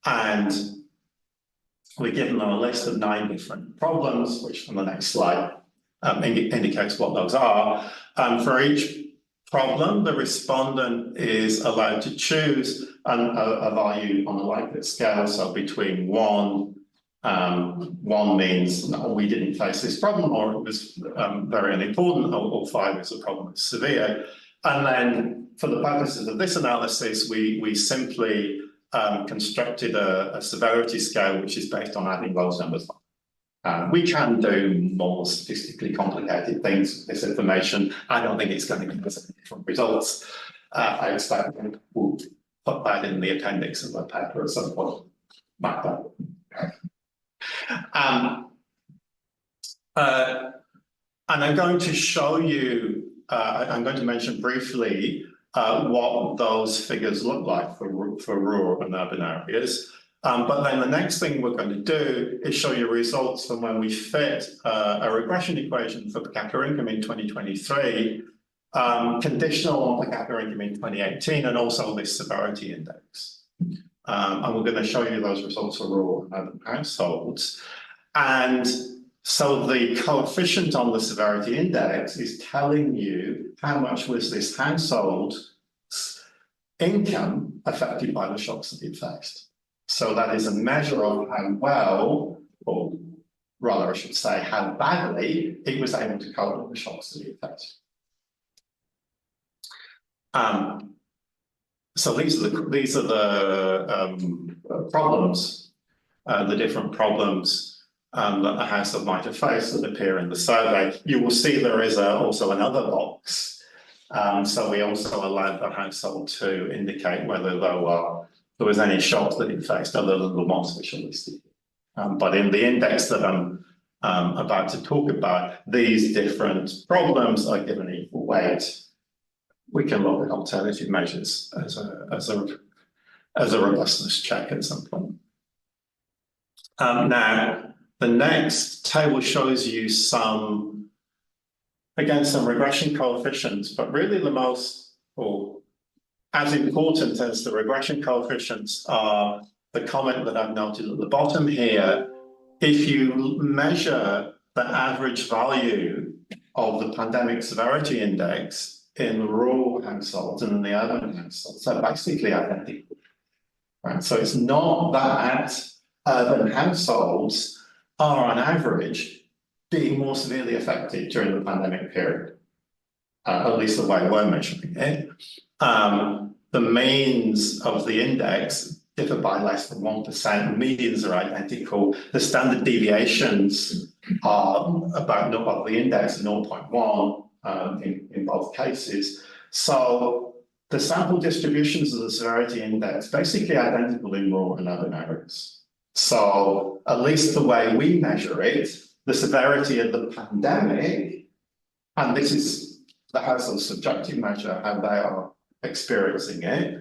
And we're given them a list of 9 different problems, which on the next slide indicates what those are. For each problem, the respondent is allowed to choose a value on the Likert scale. So between 1 means no, we didn't face this problem, or it was very unimportant, or 5 is a problem that's severe. And then for the purposes of this analysis, we simply constructed a severity scale, which is based on adding those numbers up. We can do more statistically complicated things with this information. I don't think it's going to give us different results. I expect we'll put that in the appendix of the paper at some point. And I'm going to show you, I'm going to mention briefly what those figures look like for rural and urban areas. But then the next thing we're going to do is show you results from when we fit a regression equation for per capita income in 2023, conditional on per capita income in 2018, and also this severity index. And we're going to show you those results for rural and urban households. And so the coefficient on the severity index is telling you how much was this household's income affected by the shocks that it faced. So that is a measure of how well, or rather I should say how badly, it was able to cope with the shocks that it faced. So these are the problems, the different problems that a household might have faced that appear in the survey. You will see there is also another box. So we also allowed the household to indicate whether there was any shock that it faced other than the ones which are listed. But in the index that I'm about to talk about, these different problems are given equal weight. We can look at alternative measures as a robustness check at some point. Now, the next table shows you some regression coefficients, but really the most, or as important as the regression coefficients are the comment that I've noted at the bottom here. If you measure the average value of the pandemic severity index in the rural households and in the urban households, they're basically identical. Right? So it's not that urban households are on average being more severely affected during the pandemic period, at least the way we're measuring it. The means of the index differ by less than 1%, medians are identical, the standard deviations are about of the index 0.1 in both cases. So the sample distributions of the severity index basically identical in rural and urban areas. So at least the way we measure it, the severity of the pandemic, and this is the household subjective measure, how they are experiencing it.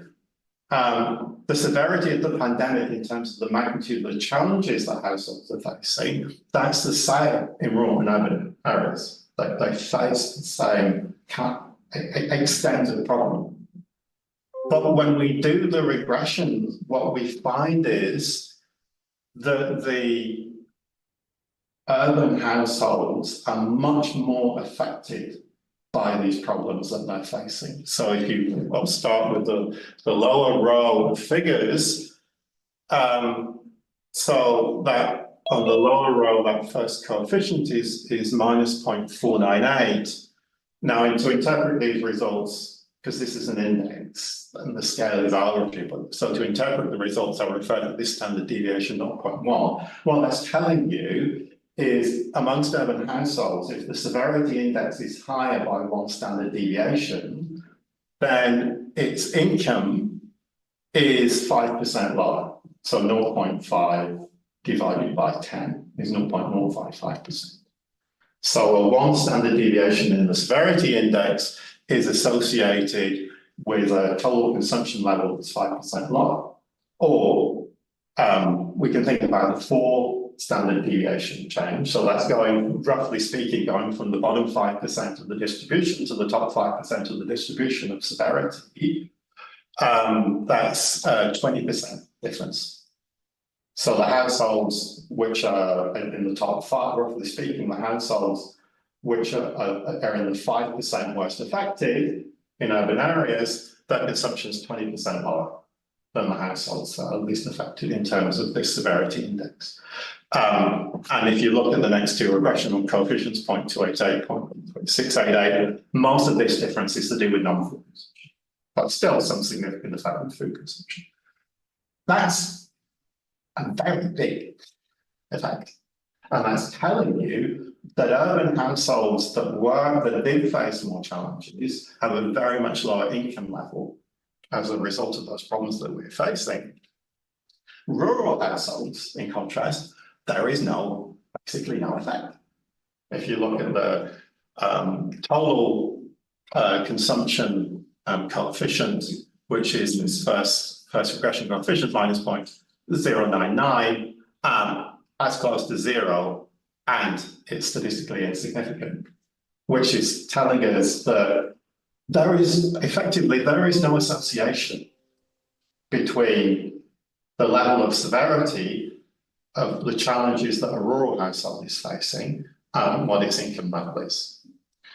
The severity of the pandemic in terms of the magnitude of the challenges that households are facing, that's the same in rural and urban areas. They face the same extent of problem. But when we do the regression, what we find is that the urban households are much more affected by these problems that they're facing. So if you start with the lower row of figures, so that on the lower row, that first coefficient is minus 0.498. Now, to interpret these results, because this is an index and the scale is algebra, so to interpret the results, I refer to this standard deviation 0.1. What that's telling you is amongst urban households, if the severity index is higher by 1 standard deviation, then its income is 5% lower. So 0.5 divided by 10 is 0.055%. So a 1 standard deviation in the severity index is associated with a total consumption level that's 5% lower. Or we can think about a 4 standard deviation change. So that's going, roughly speaking, going from the bottom 5% of the distribution to the top 5% of the distribution of severity. That's a 20% difference. So the households which are in the top 5, roughly speaking, the households which are in the 5% worst affected in urban areas, their consumption is 20% lower than the households that are least affected in terms of this severity index. And if you look at the next two regressional coefficients, 0.288, 0.688, most of this difference is to do with non-food consumption, but still some significant effect on food consumption. That's a very big effect. And that's telling you that urban households that did face more challenges have a very much lower income level as a result of those problems that we're facing. Rural households, in contrast, there is basically no effect. If you look at the total consumption coefficient, which is this first regression coefficient minus 0.099, as close to 0, and it's statistically insignificant, which is telling us that there is no association between the level of severity of the challenges that a rural household is facing and what its income level is.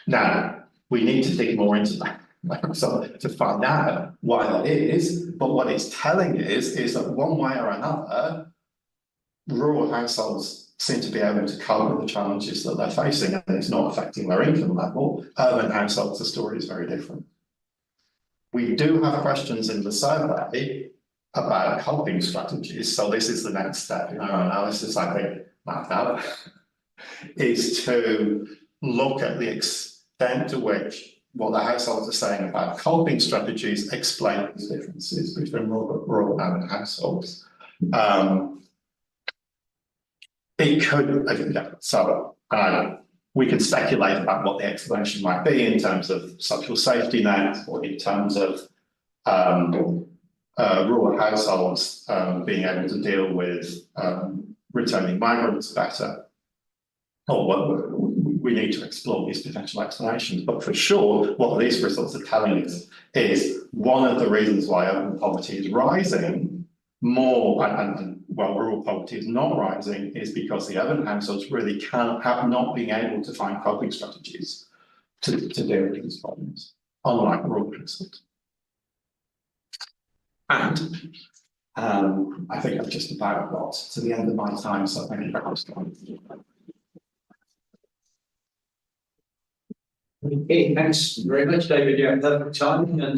Now, we need to dig more into that to find out why that is, but what it's telling us is that one way or another, rural households seem to be able to cope with the challenges that they're facing, and it's not affecting their income level. Urban households, the story is very different. We do have questions in the survey about coping strategies, so this is the next step in our analysis, I think, mapped out, is to look at the extent to which what the households are saying about coping strategies explain these differences between rural and urban households. It could, we can speculate about what the explanation might be in terms of social safety nets or in terms of rural households being able to deal with returning migrants better. Or what we need to explore these potential explanations. But for sure, what these results are telling us is one of the reasons why urban poverty is rising more and rural poverty is not rising is because the urban households really have not been able to find coping strategies to deal with these problems, unlike rural households. And I think I've just about got to the end of my time, so thank you very much. Okay, thanks very much, David. Yeah, perfect time, and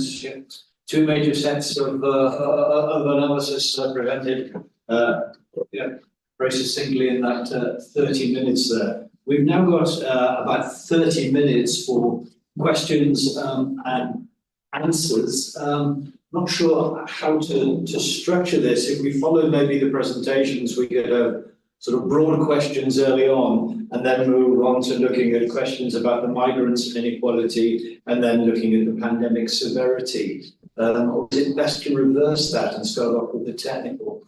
two major sets of analysis presented very succinctly in that 30 minutes there. We've now got about 30 minutes for questions and answers. Not sure how to structure this. If we follow maybe the presentations, we get a sort of broad questions early on, and then move on to looking at questions about the migrants and inequality, and then looking at the pandemic severity. Or is it best to reverse that and start off with the technical?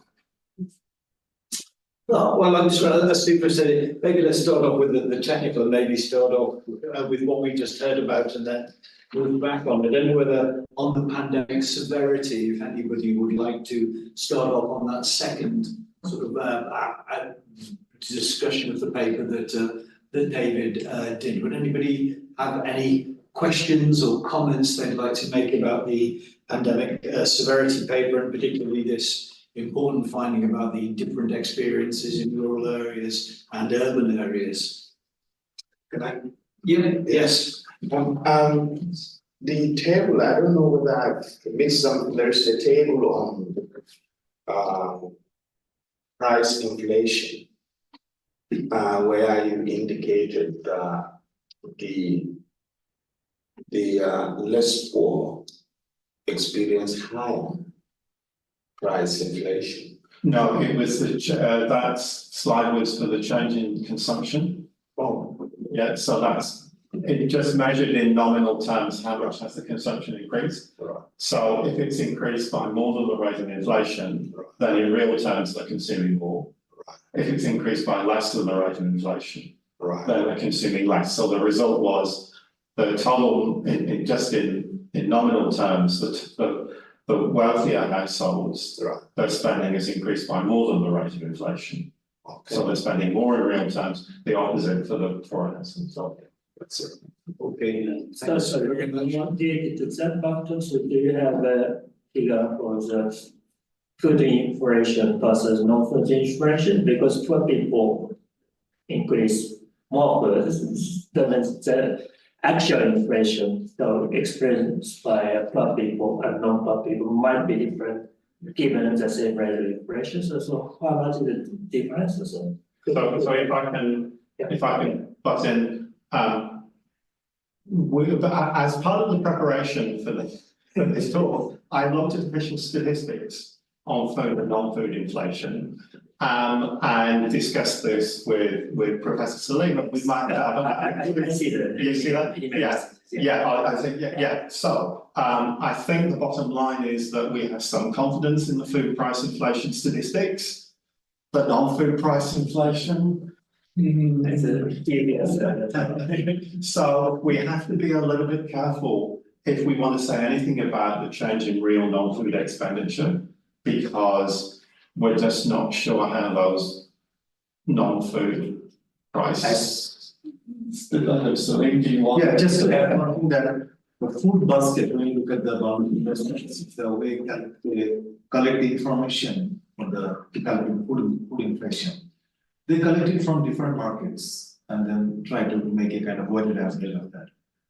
Oh, well, I'm just, as people said, maybe let's start off with the technical, and maybe start off with what we just heard about, and then move back on. I don't know whether on the pandemic severity, if anybody would like to start off on that second sort of discussion of the paper that David did. Would anybody have any questions or comments they'd like to make about the pandemic severity paper, and particularly this important finding about the different experiences in rural areas and urban areas? Can I? Yeah. Yes. The table, I don't know whether I've missed something. There's a table on price inflation, where you indicated the less poor experience higher price inflation. No, it was that slide was for the change in consumption. Oh, yeah. So it just measured in nominal terms how much has the consumption increased. right. So if it's increased by more than the rate of inflation, then in real terms they're consuming more. If it's increased by less than the rate of inflation, Right. then they're consuming less. So the result was the total, in nominal terms, the wealthier households, Right. their spending has increased by more than the rate of inflation. Okay. So they're spending more in real terms, the opposite for the foreigners and so on. That's it. Okay. So, sorry, related to that factor, so do you have a figure for the food inflation versus non-food inflation? Because poor people increase more food, that means the actual inflation, so experienced by poor people and non-poor people might be different given the same rate of inflation. So how much is the difference? So if I can butt in, as part of the preparation for this talk, I looked at official statistics on food and non-food inflation, and discussed this with Professor Salim. But we might have. I see that. You see that? Yes. Yeah, I think, yeah. So, I think the bottom line is that we have some confidence in the food price inflation statistics, but non-food price inflation. So we have to be a little bit careful if we want to say anything about the change in real non-food expenditure, because we're just not sure how those non-food prices. Yeah, just to add one thing that the food basket, when you look at the investments, the way they collect the information on the food inflation. They collect it from different markets and then try to make a kind of weighted average of that.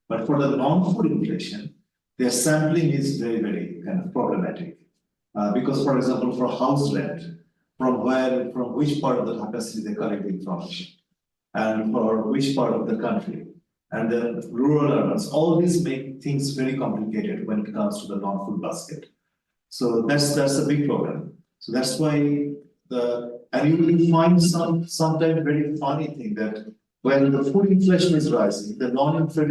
But for the non-food inflation, their sampling is very, very kind of problematic. Because, for example, for house rent, from which part of the Dhaka city they collect the information, and for which part of the country, and the rural areas, all these make things very complicated when it comes to the non-food basket. So that's a big problem. So that's why and you will find sometimes very funny thing that when the food inflation is rising, the non-food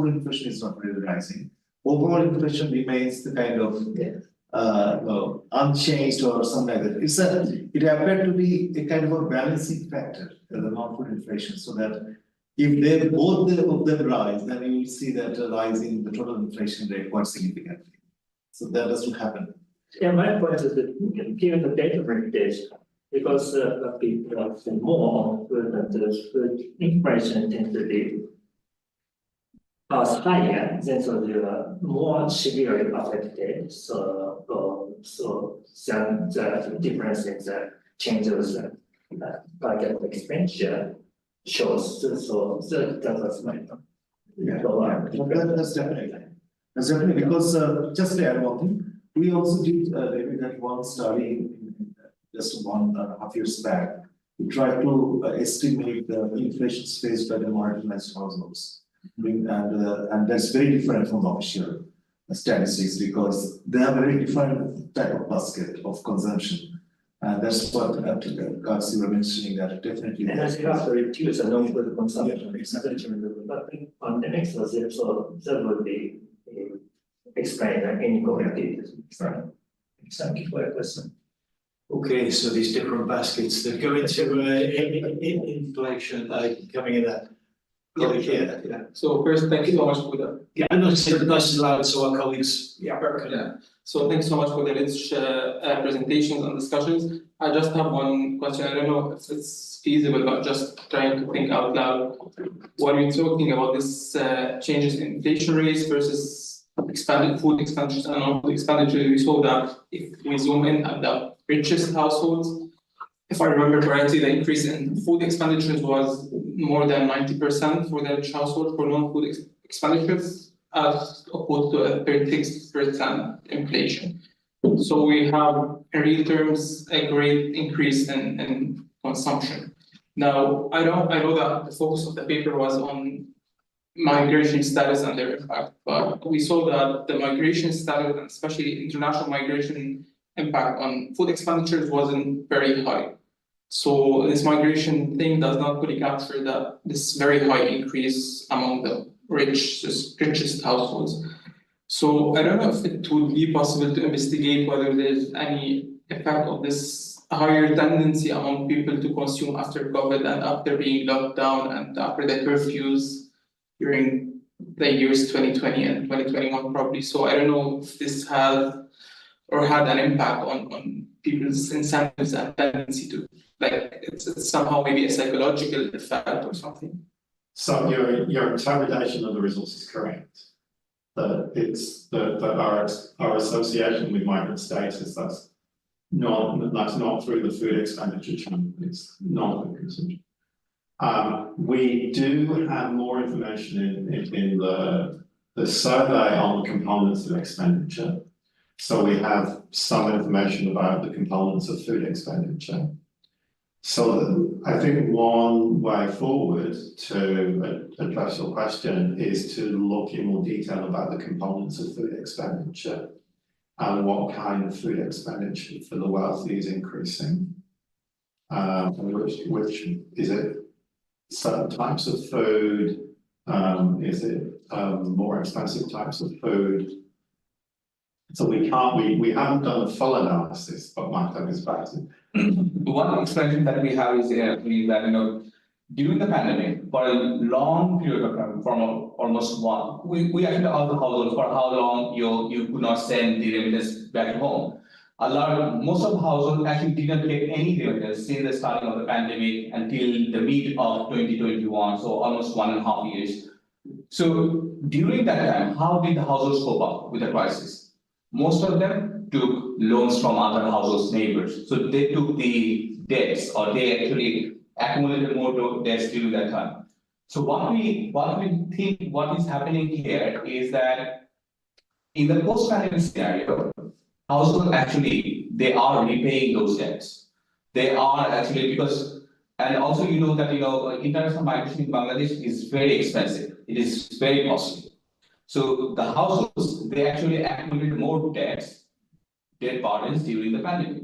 inflation is not really rising. Overall inflation remains the kind of unchanged or something like that. It appeared to be a kind of a balancing factor in the non-food inflation, so that if both of them rise, then you will see that rise in the total inflation rate quite significantly. So that doesn't happen. Yeah, my point is that given the data reputation, because people are more on food and the food inflation tends to be higher, then so they are more severely affected. So the difference in the changes per capita expenditure shows. So that was my point. Yeah, that's definitely because just to add one thing, we also did that one study just 1.5 years back. We tried to estimate the inflation faced by the marginalized households. And that's very different from official statistics, because they have a very different type of basket of consumption. And that's what you were mentioning, that definitely. And as you have to reduce the non-food consumption, but on the next slide, so that would be explain inequality. Thank you for your question. Okay, so these different baskets that go into inflation coming in that. Yeah. So first, thank you so much for the. Yeah, I'm not saying the nice and loud so our colleagues. Yeah. So thanks so much for the rich presentations and discussions. I just have one question. I don't know if it's feasible, but just trying to think out loud. When you're talking about this changes in inflation rates versus expanded food expenditures and non-food expenditures, we saw that if we zoom in at the richest households, if I remember correctly, the increase in food expenditures was more than 90% for the rich household for non-food expenditures, as opposed to a 36% inflation. So we have, in real terms, a great increase in consumption. Now, I know that the focus of the paper was on migration status and their impact, but we saw that the migration status, and especially international migration impact on food expenditures, wasn't very high. So this migration thing does not fully capture this very high increase among the richest households. So I don't know if it would be possible to investigate whether there's any effect of this higher tendency among people to consume after COVID and after being locked down and after the curfews during the years 2020 and 2021 probably. So I don't know if this had an impact on people's incentives and tendency to, like, it's somehow maybe a psychological effect or something. So your interpretation of the results is correct. That it's that our association with migrant status, that's not through the food expenditure channel, it's non-food consumption. We do have more information in the survey on the components of expenditure. So we have some information about the components of food expenditure. So I think one way forward to address your question is to look in more detail about the components of food expenditure and what kind of food expenditure for the wealthy is increasing. Which is it certain types of food? Is it more expensive types of food? So we haven't done a full analysis, but my time is back to. One explanation that we have is that during the pandemic, for a long period of time, from almost one, we actually asked the household for how long you could not send the remittance back home. Most of the households actually didn't get any remittance since the starting of the pandemic until the mid of 2021, so almost 1.5 years. So during that time, how did the households cope up with the crisis? Most of them took loans from other households, neighbors. So they took the debts, or they actually accumulated more debts during that time. So what we think what is happening here is that in the post-pandemic scenario, households actually they are repaying those debts. They are actually because, and also that international migration in Bangladesh is very expensive. It is very costly. So the households they actually accumulated more debt burdens during the pandemic,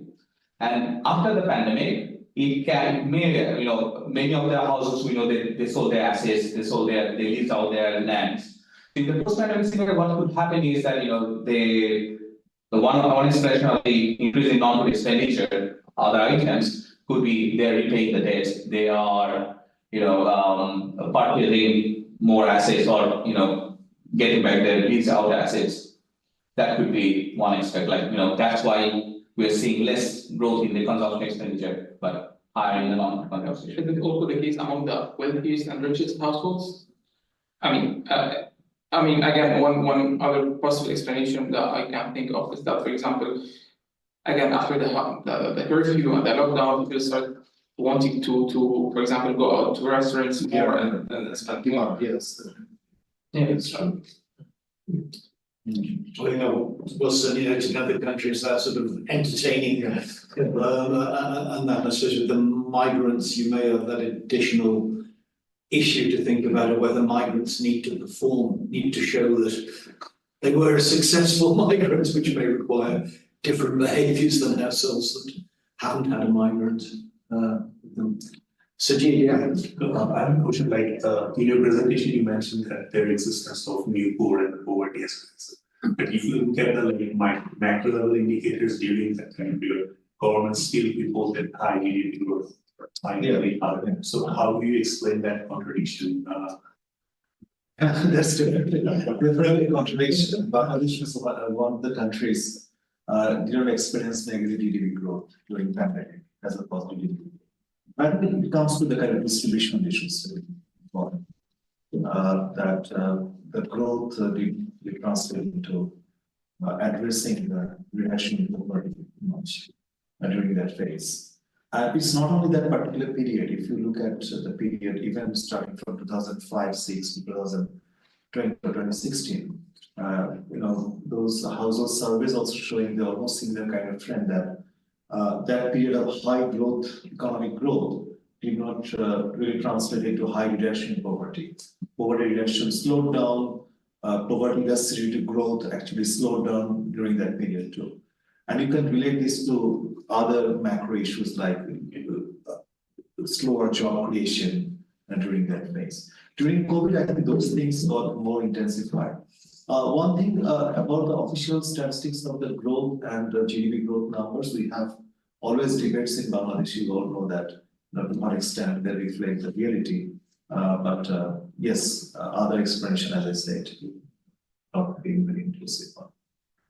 and after the pandemic, many of the households they sold their assets, they leased out their lands. In the post-pandemic scenario, what could happen is that the one explanation of the increase in non-food expenditure, other items could be they're repaying the debts, they are purchasing more assets or getting back their leased out assets. That could be one aspect, that's why we're seeing less growth in the consumption expenditure, but higher in the non-food consumption. Is it also the case among the wealthiest and richest households? I mean, again, one other possible explanation that I can think of is that, for example, again, after the curfew and the lockdown, people start wanting to, for example, go out to restaurants more and spend more. Yes. Yeah, it's true. Well, certainly in other countries that sort of entertaining and that, I suppose with the migrants, you may have that additional issue to think about whether migrants need to show that they were successful migrants, which may require different behaviours than households that haven't had a migrant. So, yeah. I have a question in your presentation, you mentioned that there existence of new poor and poverty aspects. But if you look at the macro level indicators during that time period, government still reported high GDP growth. So how do you explain that contradiction? That's definitely a contradiction. Bangladesh is one of the countries didn't experience negative GDP growth during pandemic as a positive GDP. But it comes to the kind of distribution issues that growth we translate into addressing the reduction in poverty much during that phase. It's not only that particular period. If you look at the period even starting from 2005-06 to 2020 or 2016, those household surveys also showing the almost similar kind of trend that that period of high growth, economic growth, did not really translate into high reduction in poverty. Poverty reduction slowed down. Poverty associated growth actually slowed down during that period too. And you can relate this to other macro issues like slower job creation during that phase. During COVID, I think those things got more intensified. One thing about the official statistics of the growth and the GDP growth numbers, we have always debates in Bangladesh, you all know that, to what extent they reflect the reality. Yes, other explanation, as I said, not being very inclusive one.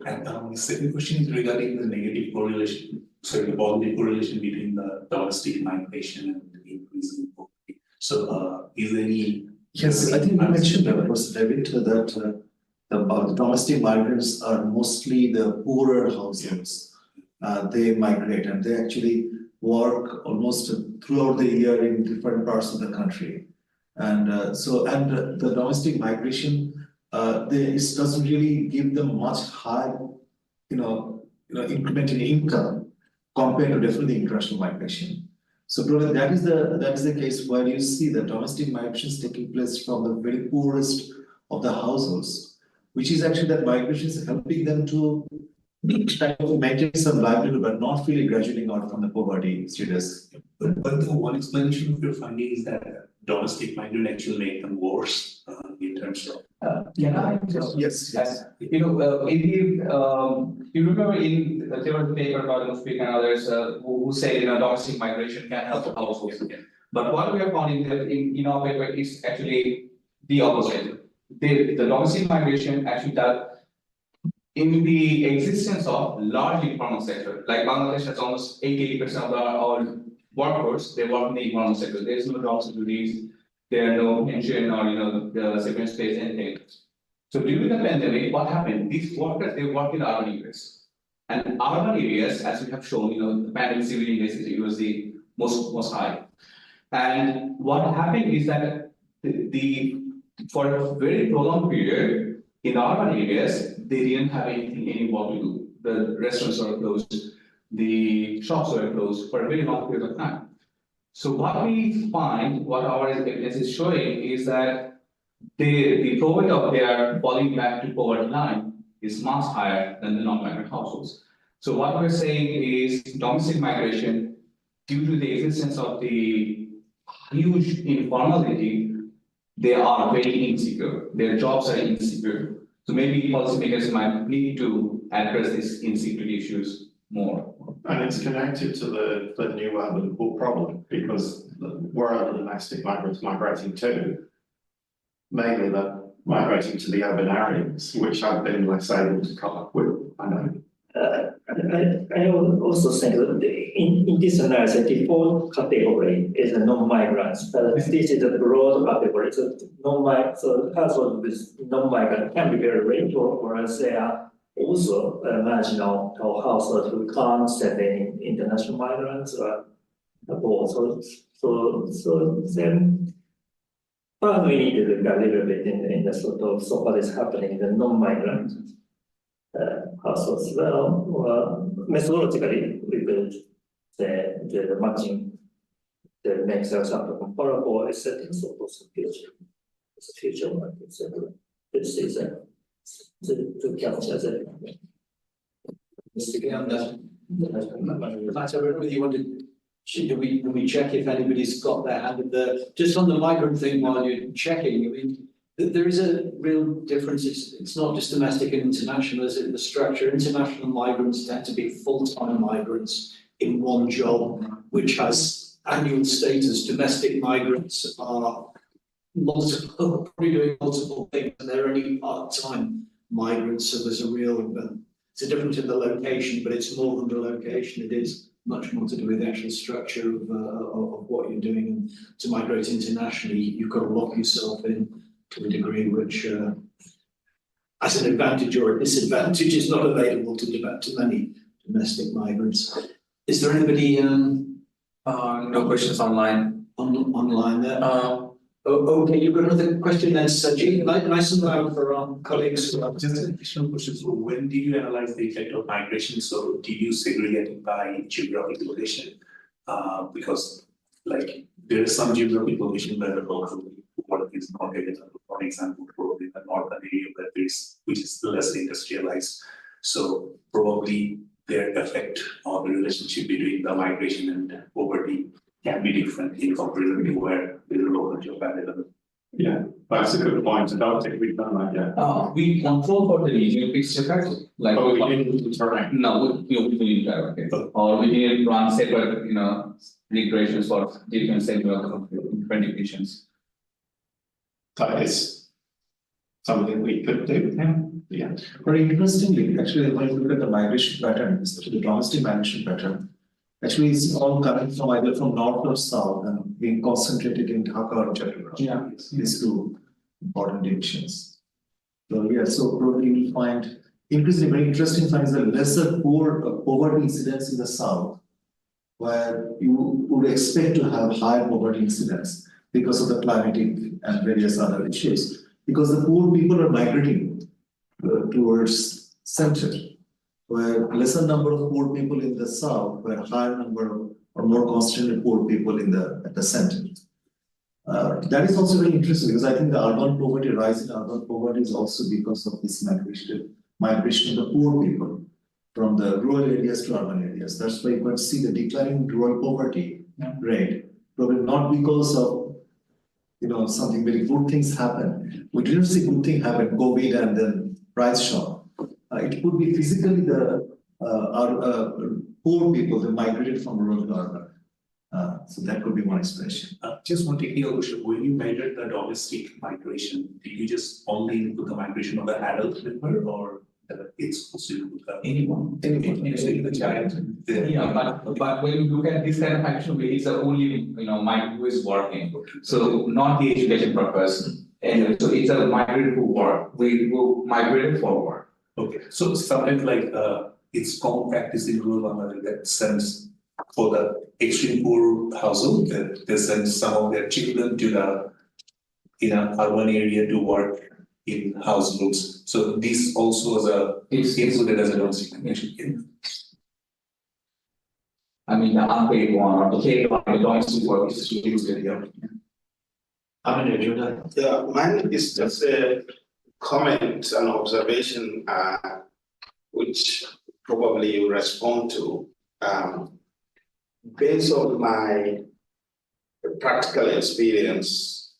And the second question is regarding the negative correlation, sorry, the positive correlation between the domestic migration and the increase in poverty. So, is there any? Yes, I think you mentioned that, Professor David, that the domestic migrants are mostly the poorer households. They migrate and they actually work almost throughout the year in different parts of the country. And the domestic migration, it doesn't really give them much high, increment in income compared to definitely international migration. So probably that is the case where you see the domestic migrations taking place from the very poorest of the households, which is actually that migration is helping them to maintain some livelihood, but not really graduating out from the poverty status. But the one explanation of your finding is that domestic migrant actually make them worse in terms of. Yes. You remember there was a paper by the speaker and others who say domestic migration can help the households again. But what we are finding that in our paper is actually the opposite. The domestic migration actually does in the existence of large informal sector, like Bangladesh has almost 80% of our workforce, they work in the informal sector. There is no job securities, there are no pension or the severance pays, anything. So during the pandemic, what happened? These workers, they work in urban areas. And urban areas, as we have shown, the pandemic severity index was the most high. And what happened is that for a very prolonged period in urban areas, they didn't have any work to do. The restaurants were closed, the shops were closed for a very long period of time. So what we find, what our evidence is showing, is that the probability of their falling back to poverty line is much higher than the non-migrant households. So what we're saying is domestic migration, due to the existence of the huge informality, they are very insecure. Their jobs are insecure. So maybe policymakers might need to address these insecurity issues more. And it's connected to the new urban poor problem, because where are the domestic migrants migrating to? Mainly they're migrating to the urban areas, which have been less able to come up with. I know. I also think that in this analysis, the default category is non-migrants, but this is a broad category. So households with non-migrant can be very rich, whereas they are also marginal households who can't step in international migrants or abroad. So then we need to look a little bit in the sort of what is happening in the non-migrant households. Well, methodologically, we build the matching that makes us comparable settings of those future markets. This is to capture that. Matt, I really wanted, should we check if anybody's got their hand in the, just on the migrant thing while you're checking, I mean, there is a real difference. It's not just domestic and international, is it? The structure. International migrants tend to be full-time migrants in one job, which has annual status. Domestic migrants are multiple, probably doing multiple things, and they're only part-time migrants. So there's a real, it's a difference in the location, but it's more than the location. It is much more to do with the actual structure of what you're doing. And to migrate internationally, you've got to lock yourself in to a degree which, as an advantage or a disadvantage, is not available to many domestic migrants. Is there anybody? No questions online. Online there. Okay, you've got another question then, Sajid. Nice and loud for our colleagues. Just an additional question. So when did you analyze the effect of migration? So did you segregate it by geographic location? Because like there is some geographic location where the local work is not available. For example, probably the northern area where there is, which is less industrialized. So probably their effect or the relationship between the migration and poverty can be different in comparison to where there is a local job available. Yeah, that's a good point. I don't think we've done that yet. We control for the regional fixed effects, like. Oh, we didn't, right. No, we need to, okay, or we need to run separate, regulations for different segments of different divisions. That is something we could do, yeah. Very interestingly, actually, when you look at the migration pattern, especially the domestic migration pattern, actually it's all coming from either from north or south and being concentrated in Dhaka or Jaipur. Yeah. These two important divisions. So yeah, so probably you'll find increasingly very interesting finds the lesser poverty incidence in the south, where you would expect to have higher poverty incidence because of the climatic and various other issues, because the poor people are migrating towards center, where lesser number of poor people in the south, where higher number of or more concentrated poor people at the center. That is also very interesting because I think the urban poverty, rise in urban poverty is also because of this migration of the poor people from the rural areas to urban areas. That's why you can see the declining rural poverty rate, probably not because of something very good things happen. We didn't see good thing happen, COVID and then price shock. It could be physically the poor people that migrated from rural to urban. So that could be one expression. Just one technical question. When you measured the domestic migration, did you just only input the migration of the adult member, or it's also include Anyone, the child? Yeah, but when you look at this kind of action, it's the only, migrant who is working. So not the education purpose. And so it's a migrant who work, who migrated for work. Okay, so sometimes like it's common practice in rural Bangladesh that sends for the extreme poor household that they send some of their children to the urban area to work in households. So this also is included as a domestic migration. I mean, the unpaid one or the paid one, the domestic work is included here. Yeah, mine is just a comment and observation, which probably you respond to. Based on my practical experience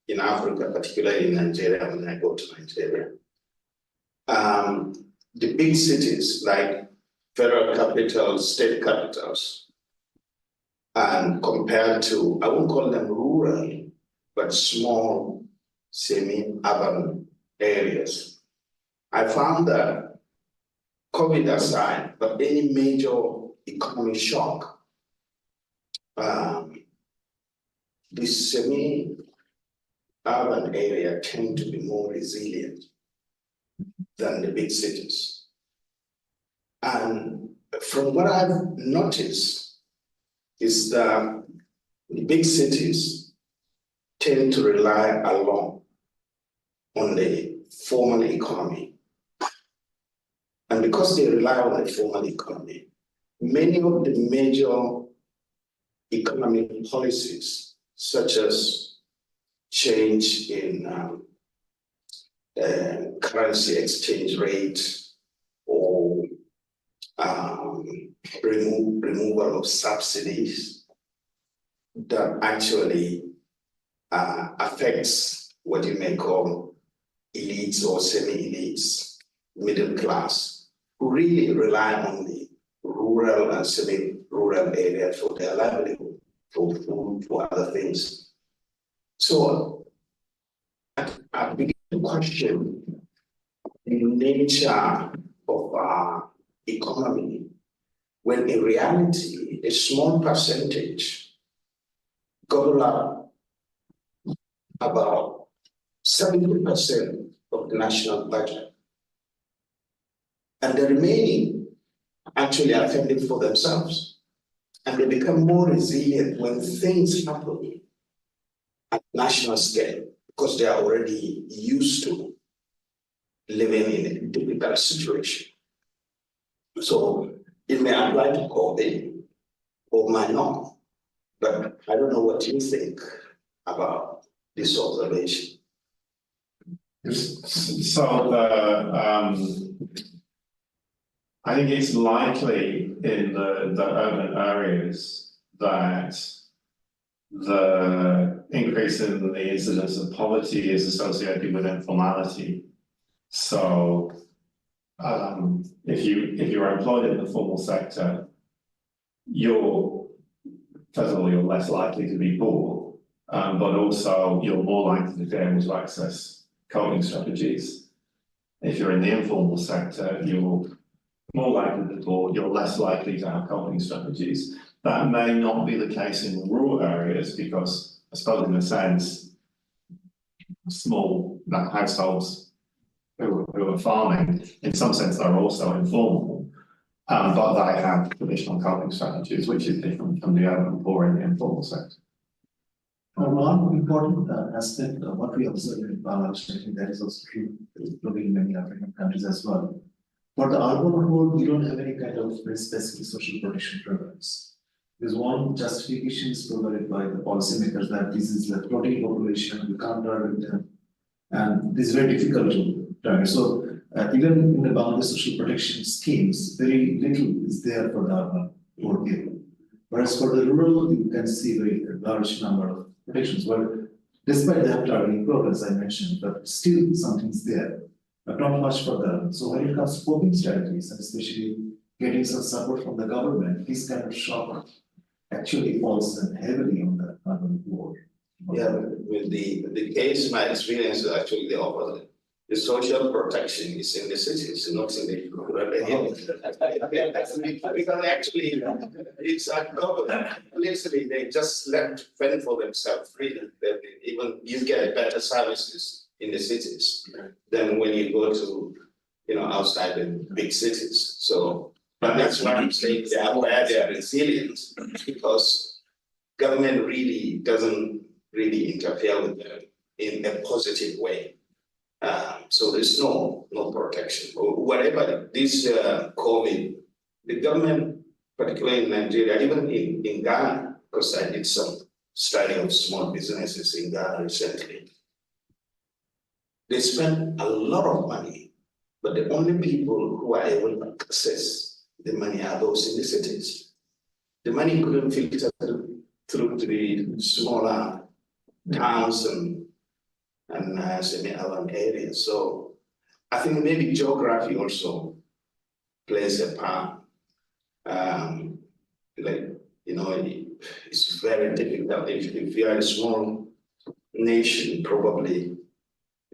in Africa, particularly in Nigeria, when I go to Nigeria, the big cities like federal capitals, state capitals, and compared to, I won't call them rural, but small, semi-urban areas, I found that COVID aside, but any major economic shock, the semi-urban area tend to be more resilient than the big cities. And from what I've noticed is that the big cities tend to rely a lot on the formal economy. And because they rely on the formal economy, many of the major economic policies, such as change in currency exchange rate or removal of subsidies, that actually affects what you may call elites or semi-elites, middle class, who really rely on the rural and semi-rural area for their livelihood, for food, for other things. So I begin to question the nature of our economy, when in reality, a small percentage gobble up about 70% of the national budget. And the remaining actually are fending for themselves. And they become more resilient when things happen at national scale, because they are already used to living in a difficult situation. So it may apply to COVID or might not, but I don't know what you think about this observation. So I think it's likely in the urban areas that the increase in the incidence of poverty is associated with informality. So if you're employed in the formal sector, first of all, you're less likely to be poor, but also you're more likely to be able to access coping strategies. If you're in the informal sector, you're more likely to be poor, you're less likely to have coping strategies. That may not be the case in rural areas because, I suppose, in a sense, small households who are farming, in some sense, they're also informal, but they have traditional coping strategies, which is different from the urban poor in the informal sector. One important aspect of what we observe in Bangladesh, I think that is also true in many African countries as well. For the urban poor, we don't have any kind of very specific social protection programs. There's one justification is provided by the policymakers that this is the floating population, we can't target them, and this is very difficult to target. So even in the Bangladesh social protection schemes, very little is there for the urban poor people. Whereas for the rural, you can see very large number of protections. Well, despite the targeting programs I mentioned, but still something's there, but not much for them. So when it comes to coping strategies, and especially getting some support from the government, this kind of shock actually falls heavily on the urban poor. Yeah, with the case, my experience is actually the opposite. The social protection is in the cities, not in the rural areas. Because actually, it's a government. Literally, they just left fend for themselves freely. Even you get better services in the cities than when you go to, outside the big cities. So, but that's why I'm saying they are resilient, because government really doesn't really interfere with them in a positive way. So there's no protection. Whatever this COVID, the government, particularly in Nigeria, even in Ghana, because I did some study of small businesses in Ghana recently, they spend a lot of money, but the only people who are able to access the money are those in the cities. The money couldn't filter through to the smaller towns and semi-urban areas. So I think maybe geography also plays a part. It's very difficult. If you are a small nation, probably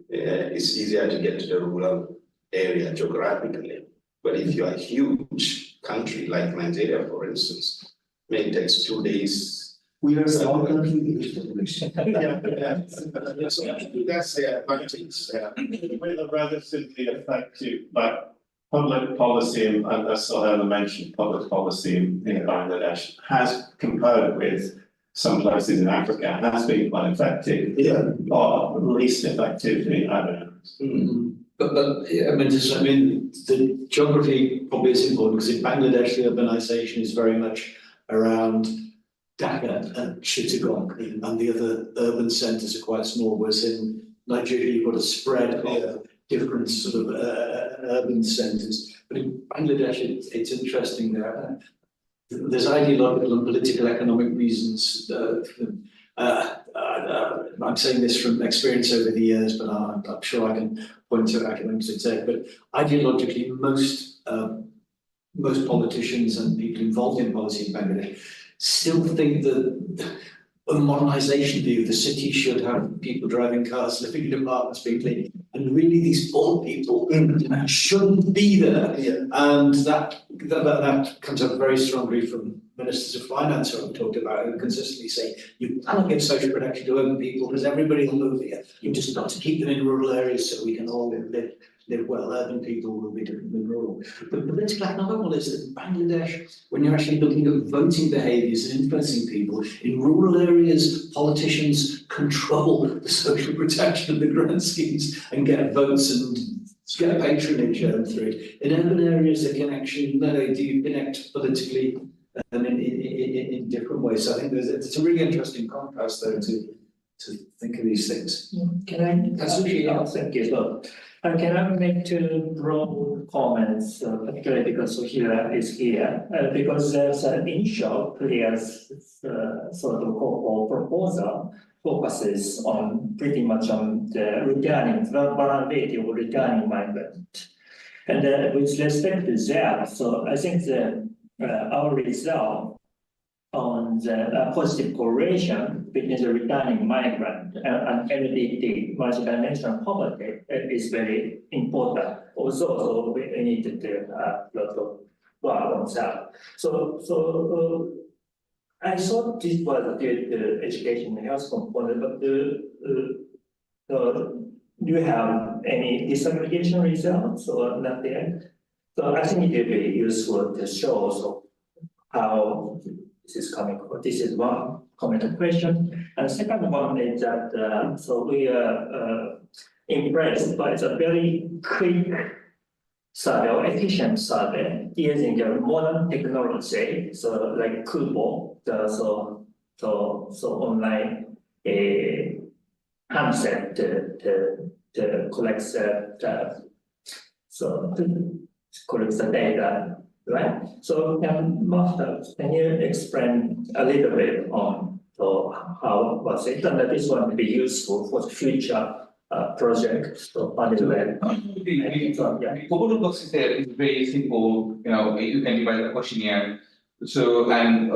it's easier to get to the rural area geographically. But if you are a huge country like Nigeria, for instance, maybe it takes 2 days. We are a small country with huge population. So that's the advantage. With a relatively effective, but public policy, and as Sohaila mentioned, public policy in Bangladesh has, compared with some places in Africa, has been quite effective, or least effective in other areas. But the geography probably is important, because in Bangladesh, the urbanization is very much around Dhaka and Chittagong, and the other urban centres are quite small, whereas in Nigeria you've got a spread of different sort of urban centres. But in Bangladesh, it's interesting there. There's ideological and political economic reasons. I'm saying this from experience over the years, but I'm sure I can point to academics who say, but ideologically, most politicians and people involved in policy in Bangladesh still think that a modernisation view, the city should have people driving cars, living in apartments, being clean, and really these poor people shouldn't be there. And that comes up very strongly from ministers of finance who I've talked about, who consistently say you cannot give social protection to urban people because everybody will move here. You've just got to keep them in rural areas so we can all live well. Urban people will be different than rural. The political economic one is that in Bangladesh, when you're actually looking at voting behaviours and influencing people, in rural areas, politicians control the social protection of the grant schemes and get votes and get patronage through it. In urban areas, they can actually connect politically in different ways. So I think it's a really interesting contrast, though, to think of these things. Can I? Absolutely, thank you. So, can I make two broad comments, particularly because Sohaila is here, because there's an initial clear sort of proposal focuses on pretty much on the vulnerability of returning migrant. And with respect to that, so I think our result on the positive correlation between the returning migrant and LDT, multidimensional poverty, is very important. Also, so we need to do a lot of work on that. So I thought this was the education and health component, but do you have any disaggregation results or not yet? So I think it will be useful to show so how this is coming. This is one comment question. And second one is that so we are impressed by the very quick survey or efficient survey using a modern technology, so like 𝐶𝐬𝐿, so online handset to collect the data, right? So can you explain a little bit on how was it, and that this one will be useful for the future project. So the Google Docs is very simple. You can divide the questionnaire. So and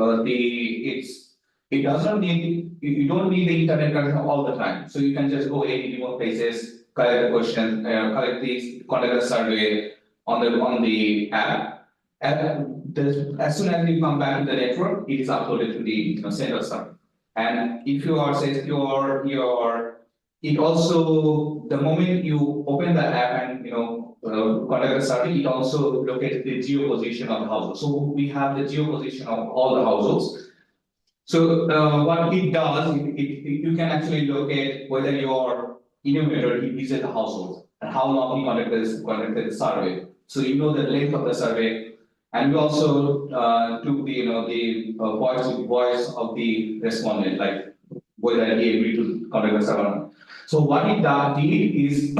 it doesn't need, you don't need the internet connection all the time. So you can just go any remote places, collect the question, collect these, conduct a survey on the app. And as soon as you come back to the network, it is uploaded to the central server. And if you are secure, it also, the moment you open the app and conduct a survey, it also locates the geo position of the household. So we have the geo position of all the households. So what it does, you can actually locate whether your enumerator visited the household and how long he conducted the survey. So you know the length of the survey, and we also took the voice of the respondent, like whether he agreed to conduct the survey. So what it did is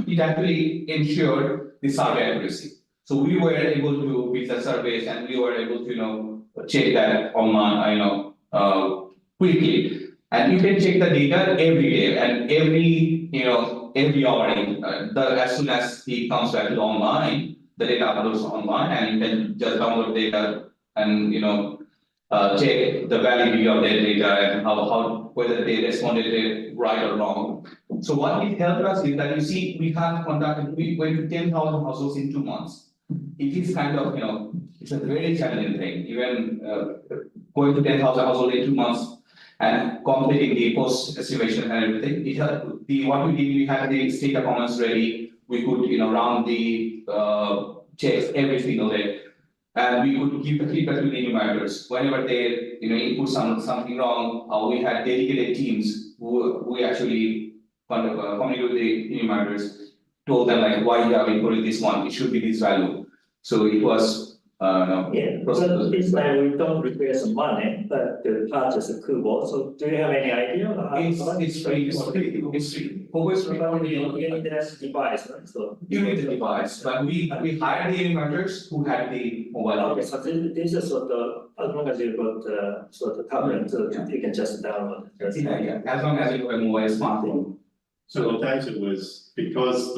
it actually ensured the survey accuracy. So we were able to beat the surveys, and we were able to check that online, quickly. And you can check the data every day and every hour. As soon as he comes back to online, the data uploads online, and you can just download data and check the validity of their data and how whether they responded right or wrong. So what it helped us is that we went to 10,000 households in 2 months. It is kind of it's a very challenging thing. Even going to 10,000 households in 2 months and completing the post estimation and everything. It helped. What we did, we had the data comments ready. We could run the checks every single day. And we could give the feedback to the enumerators. Whenever they input something wrong, we had dedicated teams who actually communicate with the enumerators, told them like why you have inputted this one, it should be this value. So it was so this time we don't require some money, but to purchase a 𝐶𝐬𝐿. So do you have any idea on how it's free. It's free. Always free. You need the device, right? So you need the device, but we hired the enumerators who had the mobile. Okay, so this is sort of, as long as you've got sort of tablet, you can just download it. Yeah. As long as you have a mobile smartphone. So the data was, because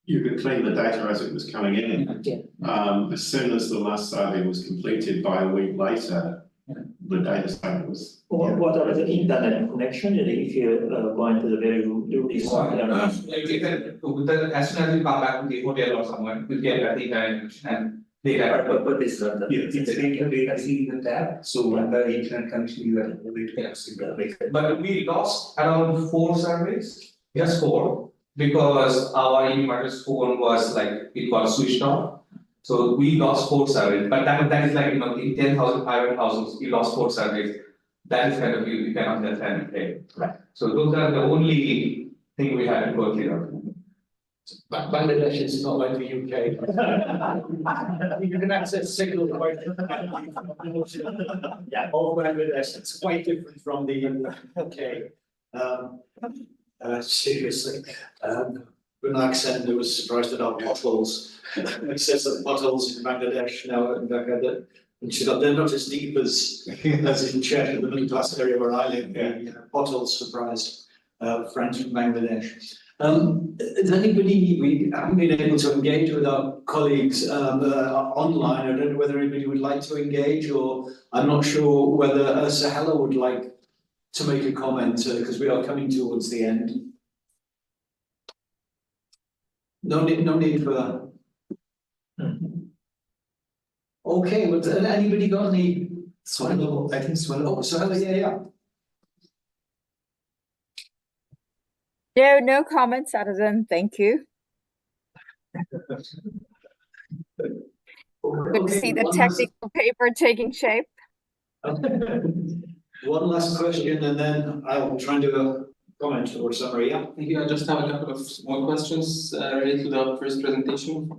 you could claim the data as it was coming in. As soon as the last survey was completed, by a week later, the data set was. What about the internet connection? If you're going to the very remote area? As soon as you come back to the hotel or somewhere, you get the data and data. But this is not It's in the tab. So when the internet connection you are able to access it. But we lost around 4 surveys, just 4, because our enumerators phone was it got switched off. So we lost 4 surveys. But that is in 10,500 households, you lost 4 surveys. That is kind of you cannot understand it. Right. So those are the only thing we had to go through. Bangladesh is not like the UK. You can access signal quite. Yeah, all Bangladesh. It's quite different from the UK. Seriously, Gunak Sender was surprised at our potholes. He says that potholes in Bangladesh now in Dhaka that And she's got, they're not as deep as in Czech, the middle class area where I live, potholes surprised friends from Bangladesh. Is anybody, we haven't been able to engage with our colleagues online. I don't know whether anybody would like to engage, or I'm not sure whether Sahela would like to make a comment because we are coming towards the end. No need for that. Okay, well, anybody got any? Swallow, I think swallow. Oh, Sahela, yeah. No comments, Citizen. Thank you. Good to see the technical paper taking shape. One last question, and then I'll try and do a comment or summary. Yeah. Thank you. I just have a couple of small questions related to the first presentation.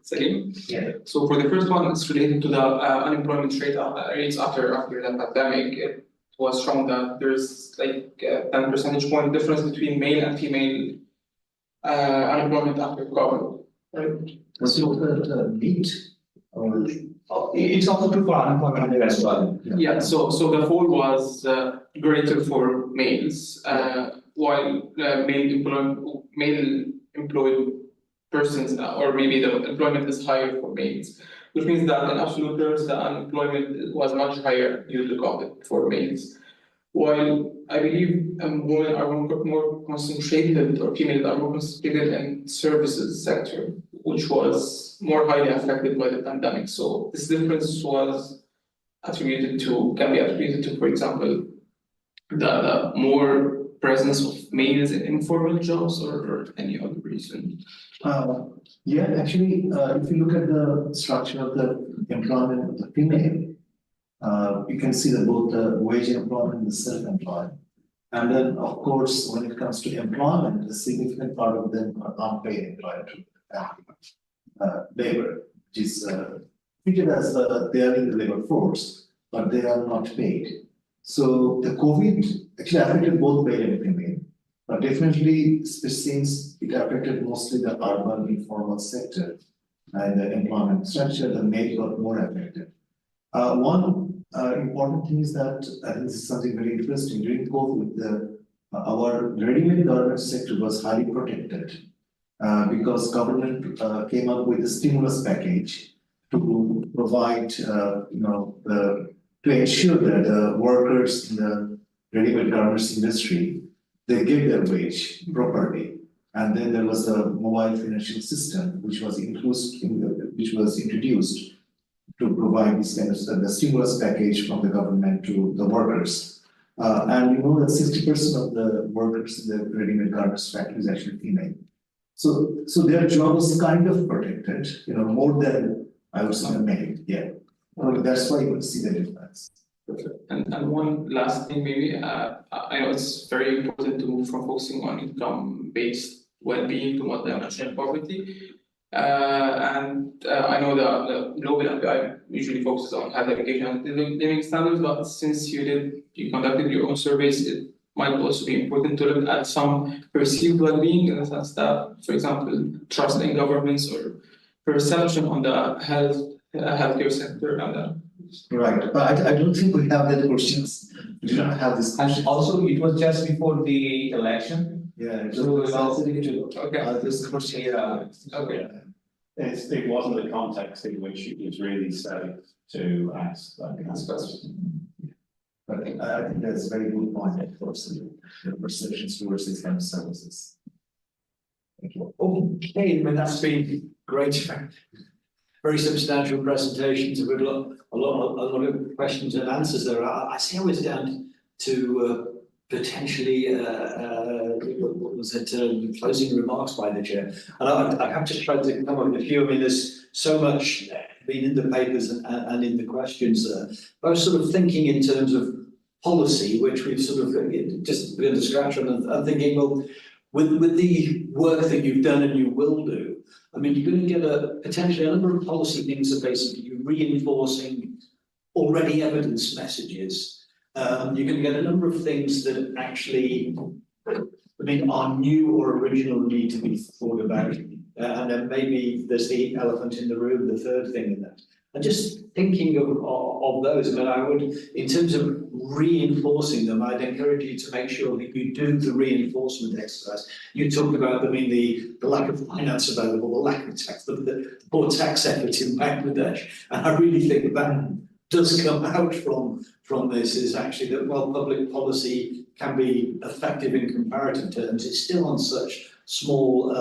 Salim. Yeah. So for the first one, it's related to the unemployment rates after the pandemic. It was shown that there's like 10 percentage point difference between male and female unemployment after COVID. Right? Was it meat or? It's also true for unemployment as well. Yeah. So the fall was greater for males, while male employed persons, or maybe the employment is higher for males, which means that in absolute terms, the unemployment was much higher due to COVID for males. While I believe women are more concentrated, or females are more concentrated in services sector, which was more highly affected by the pandemic. So this difference was can be attributed to, for example, the more presence of males in informal jobs, or any other reason? Yeah, actually, if you look at the structure of the employment of the female, you can see that both the wage employment and the self-employed. And then, of course, when it comes to employment, a significant part of them are unpaid employed labor, which is treated as they are in the labor force, but they are not paid. So the COVID actually affected both male and female. But definitely, since it affected mostly the urban informal sector and the employment structure, the male got more affected. One important thing is that I think this is something very interesting. During COVID, our ready-made garment sector was highly protected because government came up with a stimulus package to provide, to ensure that the workers in the ready-made garments industry, they get their wage properly. And then there was a mobile financial system which was introduced to provide this kind of the stimulus package from the government to the workers. And you know that 60% of the workers in the ready-made garments factory is actually female. So their job is kind of protected, more than I would say male. Yeah. That's why you can see the difference. And one last thing, maybe, I know it's very important to move from focusing on income-based well-being to multi-dimensional poverty. And I know the global MPI usually focuses on health education and living standards, but since you conducted your own surveys, it might also be important to look at some perceived well-being, in the sense that, for example, trust in governments or perception on the healthcare sector and that. Right, but I don't think we have that questions. We do not have this question. And also, it was just before the election. Yeah, So okay. This question. Yeah. Okay. It wasn't the context in which it was really safe to ask that kind of question. But I think that's a very good point, of course, the perceptions towards these kind of services. Thank you. Okay, that's been great. Very substantial presentations. We've got a lot of questions and answers there. I see I was down to potentially what was it, closing remarks by the chair. And I have to try to come up with a few. I mean, there's so much been in the papers and in the questions there. I was sort of thinking in terms of policy, which we've sort of just begun to scratch on, and thinking, well, with the work that you've done and you will do, I mean, you're going to get potentially a number of policy things that basically reinforcing already evidence messages. You're going to get a number of things that actually, are new or original, need to be thought about. And then maybe there's the elephant in the room, the third thing in that. And just thinking of those, I mean, I would, in terms of reinforcing them, I'd encourage you to make sure that you do the reinforcement exercise. You talked about, I mean, the lack of finance available, the lack of tax, the poor tax effort in Bangladesh. And I really think that does come out from this, is actually that while public policy can be effective in comparative terms, it's still on such small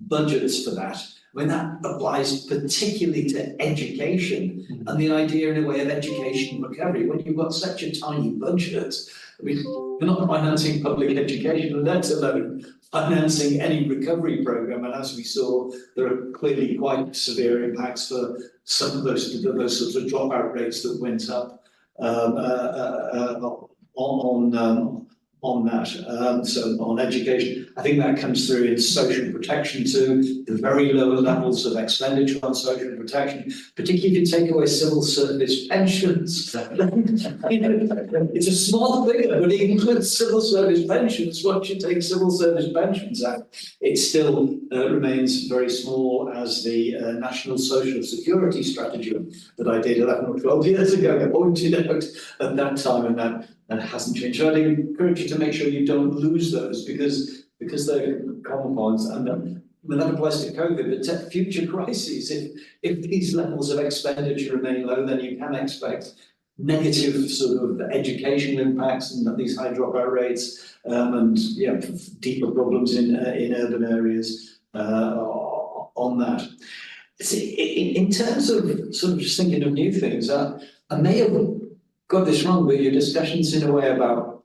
budgets for that. I mean, that applies particularly to education and the idea in a way of education recovery. When you've got such a tiny budget, I mean, you're not financing public education, let alone financing any recovery program. And as we saw, there are clearly quite severe impacts for some of those sorts of dropout rates that went up on that, so on education. I think that comes through in social protection too, the very low levels of expenditure on social protection, particularly if you take away civil service pensions. You know, it's a small figure, but it includes civil service pensions. Once you take civil service pensions out, it still remains very small, as the National Social Security Strategy that I did 11 or 12 years ago pointed out at that time, and that hasn't changed. So I'd encourage you to make sure you don't lose those, because they're common points, and that applies to COVID, but to future crises. If these levels of expenditure remain low, then you can expect negative sort of educational impacts and these high dropout rates, and deeper problems in urban areas on that. See, in terms of sort of just thinking of new things, I may have got this wrong, but your discussions in a way about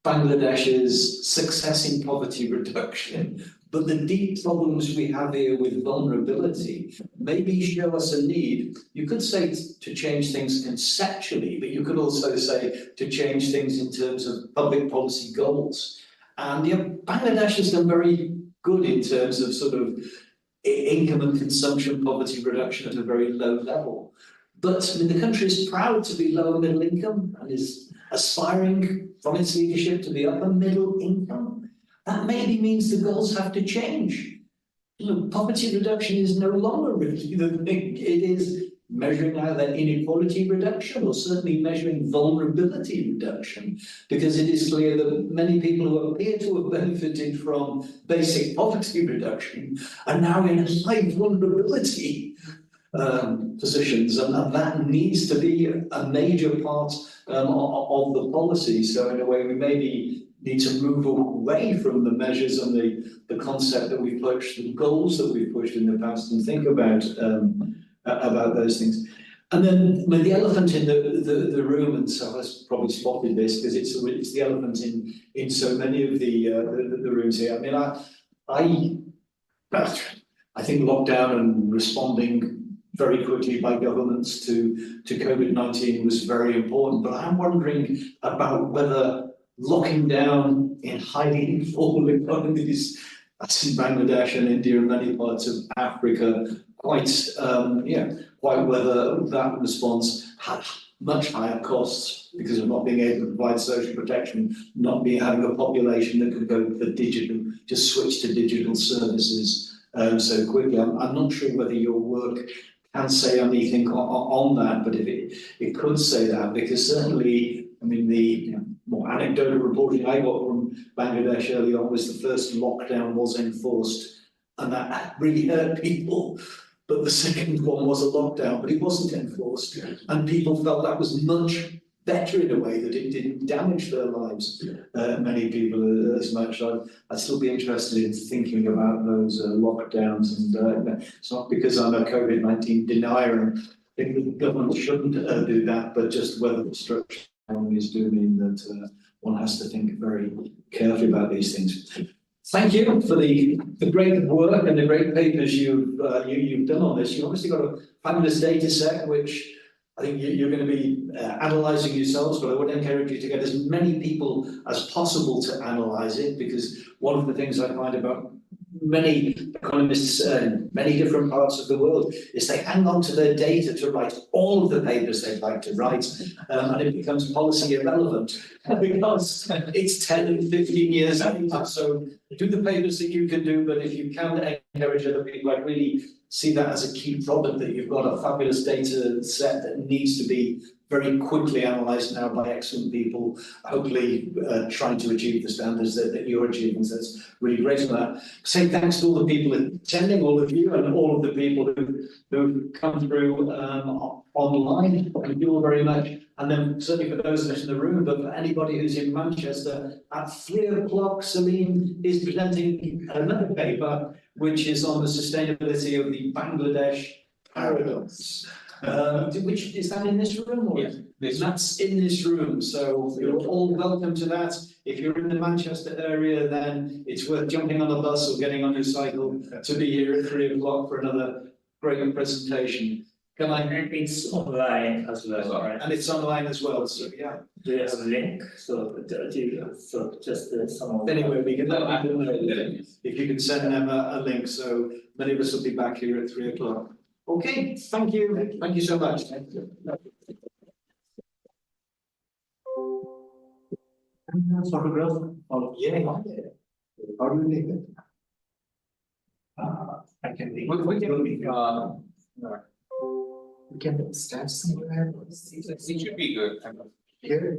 Bangladesh's success in poverty reduction, but the deep problems we have here with vulnerability maybe show us a need. You could say to change things conceptually, but you could also say to change things in terms of public policy goals. And Bangladesh has done very good in terms of sort of income and consumption poverty reduction at a very low level. But I mean, the country is proud to be lower middle income and is aspiring from its leadership to be upper middle income. That maybe means the goals have to change. You know, poverty reduction is no longer really the thing. It is measuring either inequality reduction or certainly measuring vulnerability reduction, because it is clear that many people who appear to have benefited from basic poverty reduction are now in high vulnerability positions, and that needs to be a major part of the policy. So in a way, we maybe need to move away from the measures and the concept that we've pushed, the goals that we've pushed in the past, and think about those things. And then the elephant in the room, and so has probably spotted this because it's the elephant in so many of the rooms here. I mean, I think lockdown and responding very quickly by governments to COVID-19 was very important, but I'm wondering about whether locking down in highly informal economies, that's in Bangladesh and India and many parts of Africa, quite whether that response had much higher costs because of not being able to provide social protection, having a population that could go for digital, just switch to digital services so quickly. I'm not sure whether your work can say anything on that, but if it could say that, because certainly, I mean, the more anecdotal reporting I got from Bangladesh early on was the first lockdown was enforced, and that really hurt people. But the second one was a lockdown, but it wasn't enforced, and people felt that was much better in a way, that it didn't damage their lives, many people as much. I'd still be interested in thinking about those lockdowns, and it's not because I'm a COVID-19 denier and think that the government shouldn't do that, but just whether the structure is doing that one has to think very carefully about these things. Thank you for the great work and the great papers you've done on this. You've obviously got a fabulous data set, which I think you're going to be analysing yourselves, but I would encourage you to get as many people as possible to analyse it, because one of the things I find about many economists, many different parts of the world, is they hang on to their data to write all of the papers they'd like to write, and it becomes policy irrelevant because it's 10 and 15 years later. So do the papers that you can do, but if you can encourage other people, I really see that as a key problem, that you've got a fabulous data set that needs to be very quickly analysed now by excellent people, hopefully trying to achieve the standards that you're achieving. So it's really great for that. Say thanks to all the people attending, all of you, and all of the people who've come through online. Thank you all very much. And then certainly for those of us in the room, but for anybody who's in Manchester, at 3 o'clock, Salim is presenting another paper, which is on the sustainability of the Bangladesh paradox. Which is that in this room? Or? Yes, That's in this room, so you're all welcome to that. If you're in the Manchester area, then it's worth jumping on a bus or getting on your cycle to be here at 3 o'clock for another great presentation. Can I? And it's online as well, right? And it's online as well, so yeah. Do you have a link? So just some of. Anyway, we can if you can send them a link, so many of us will be back here at 3 o'clock. Okay, thank you so much. Photograph? Yeah. How do you make it? I can. We can start somewhere. It should be good. Here.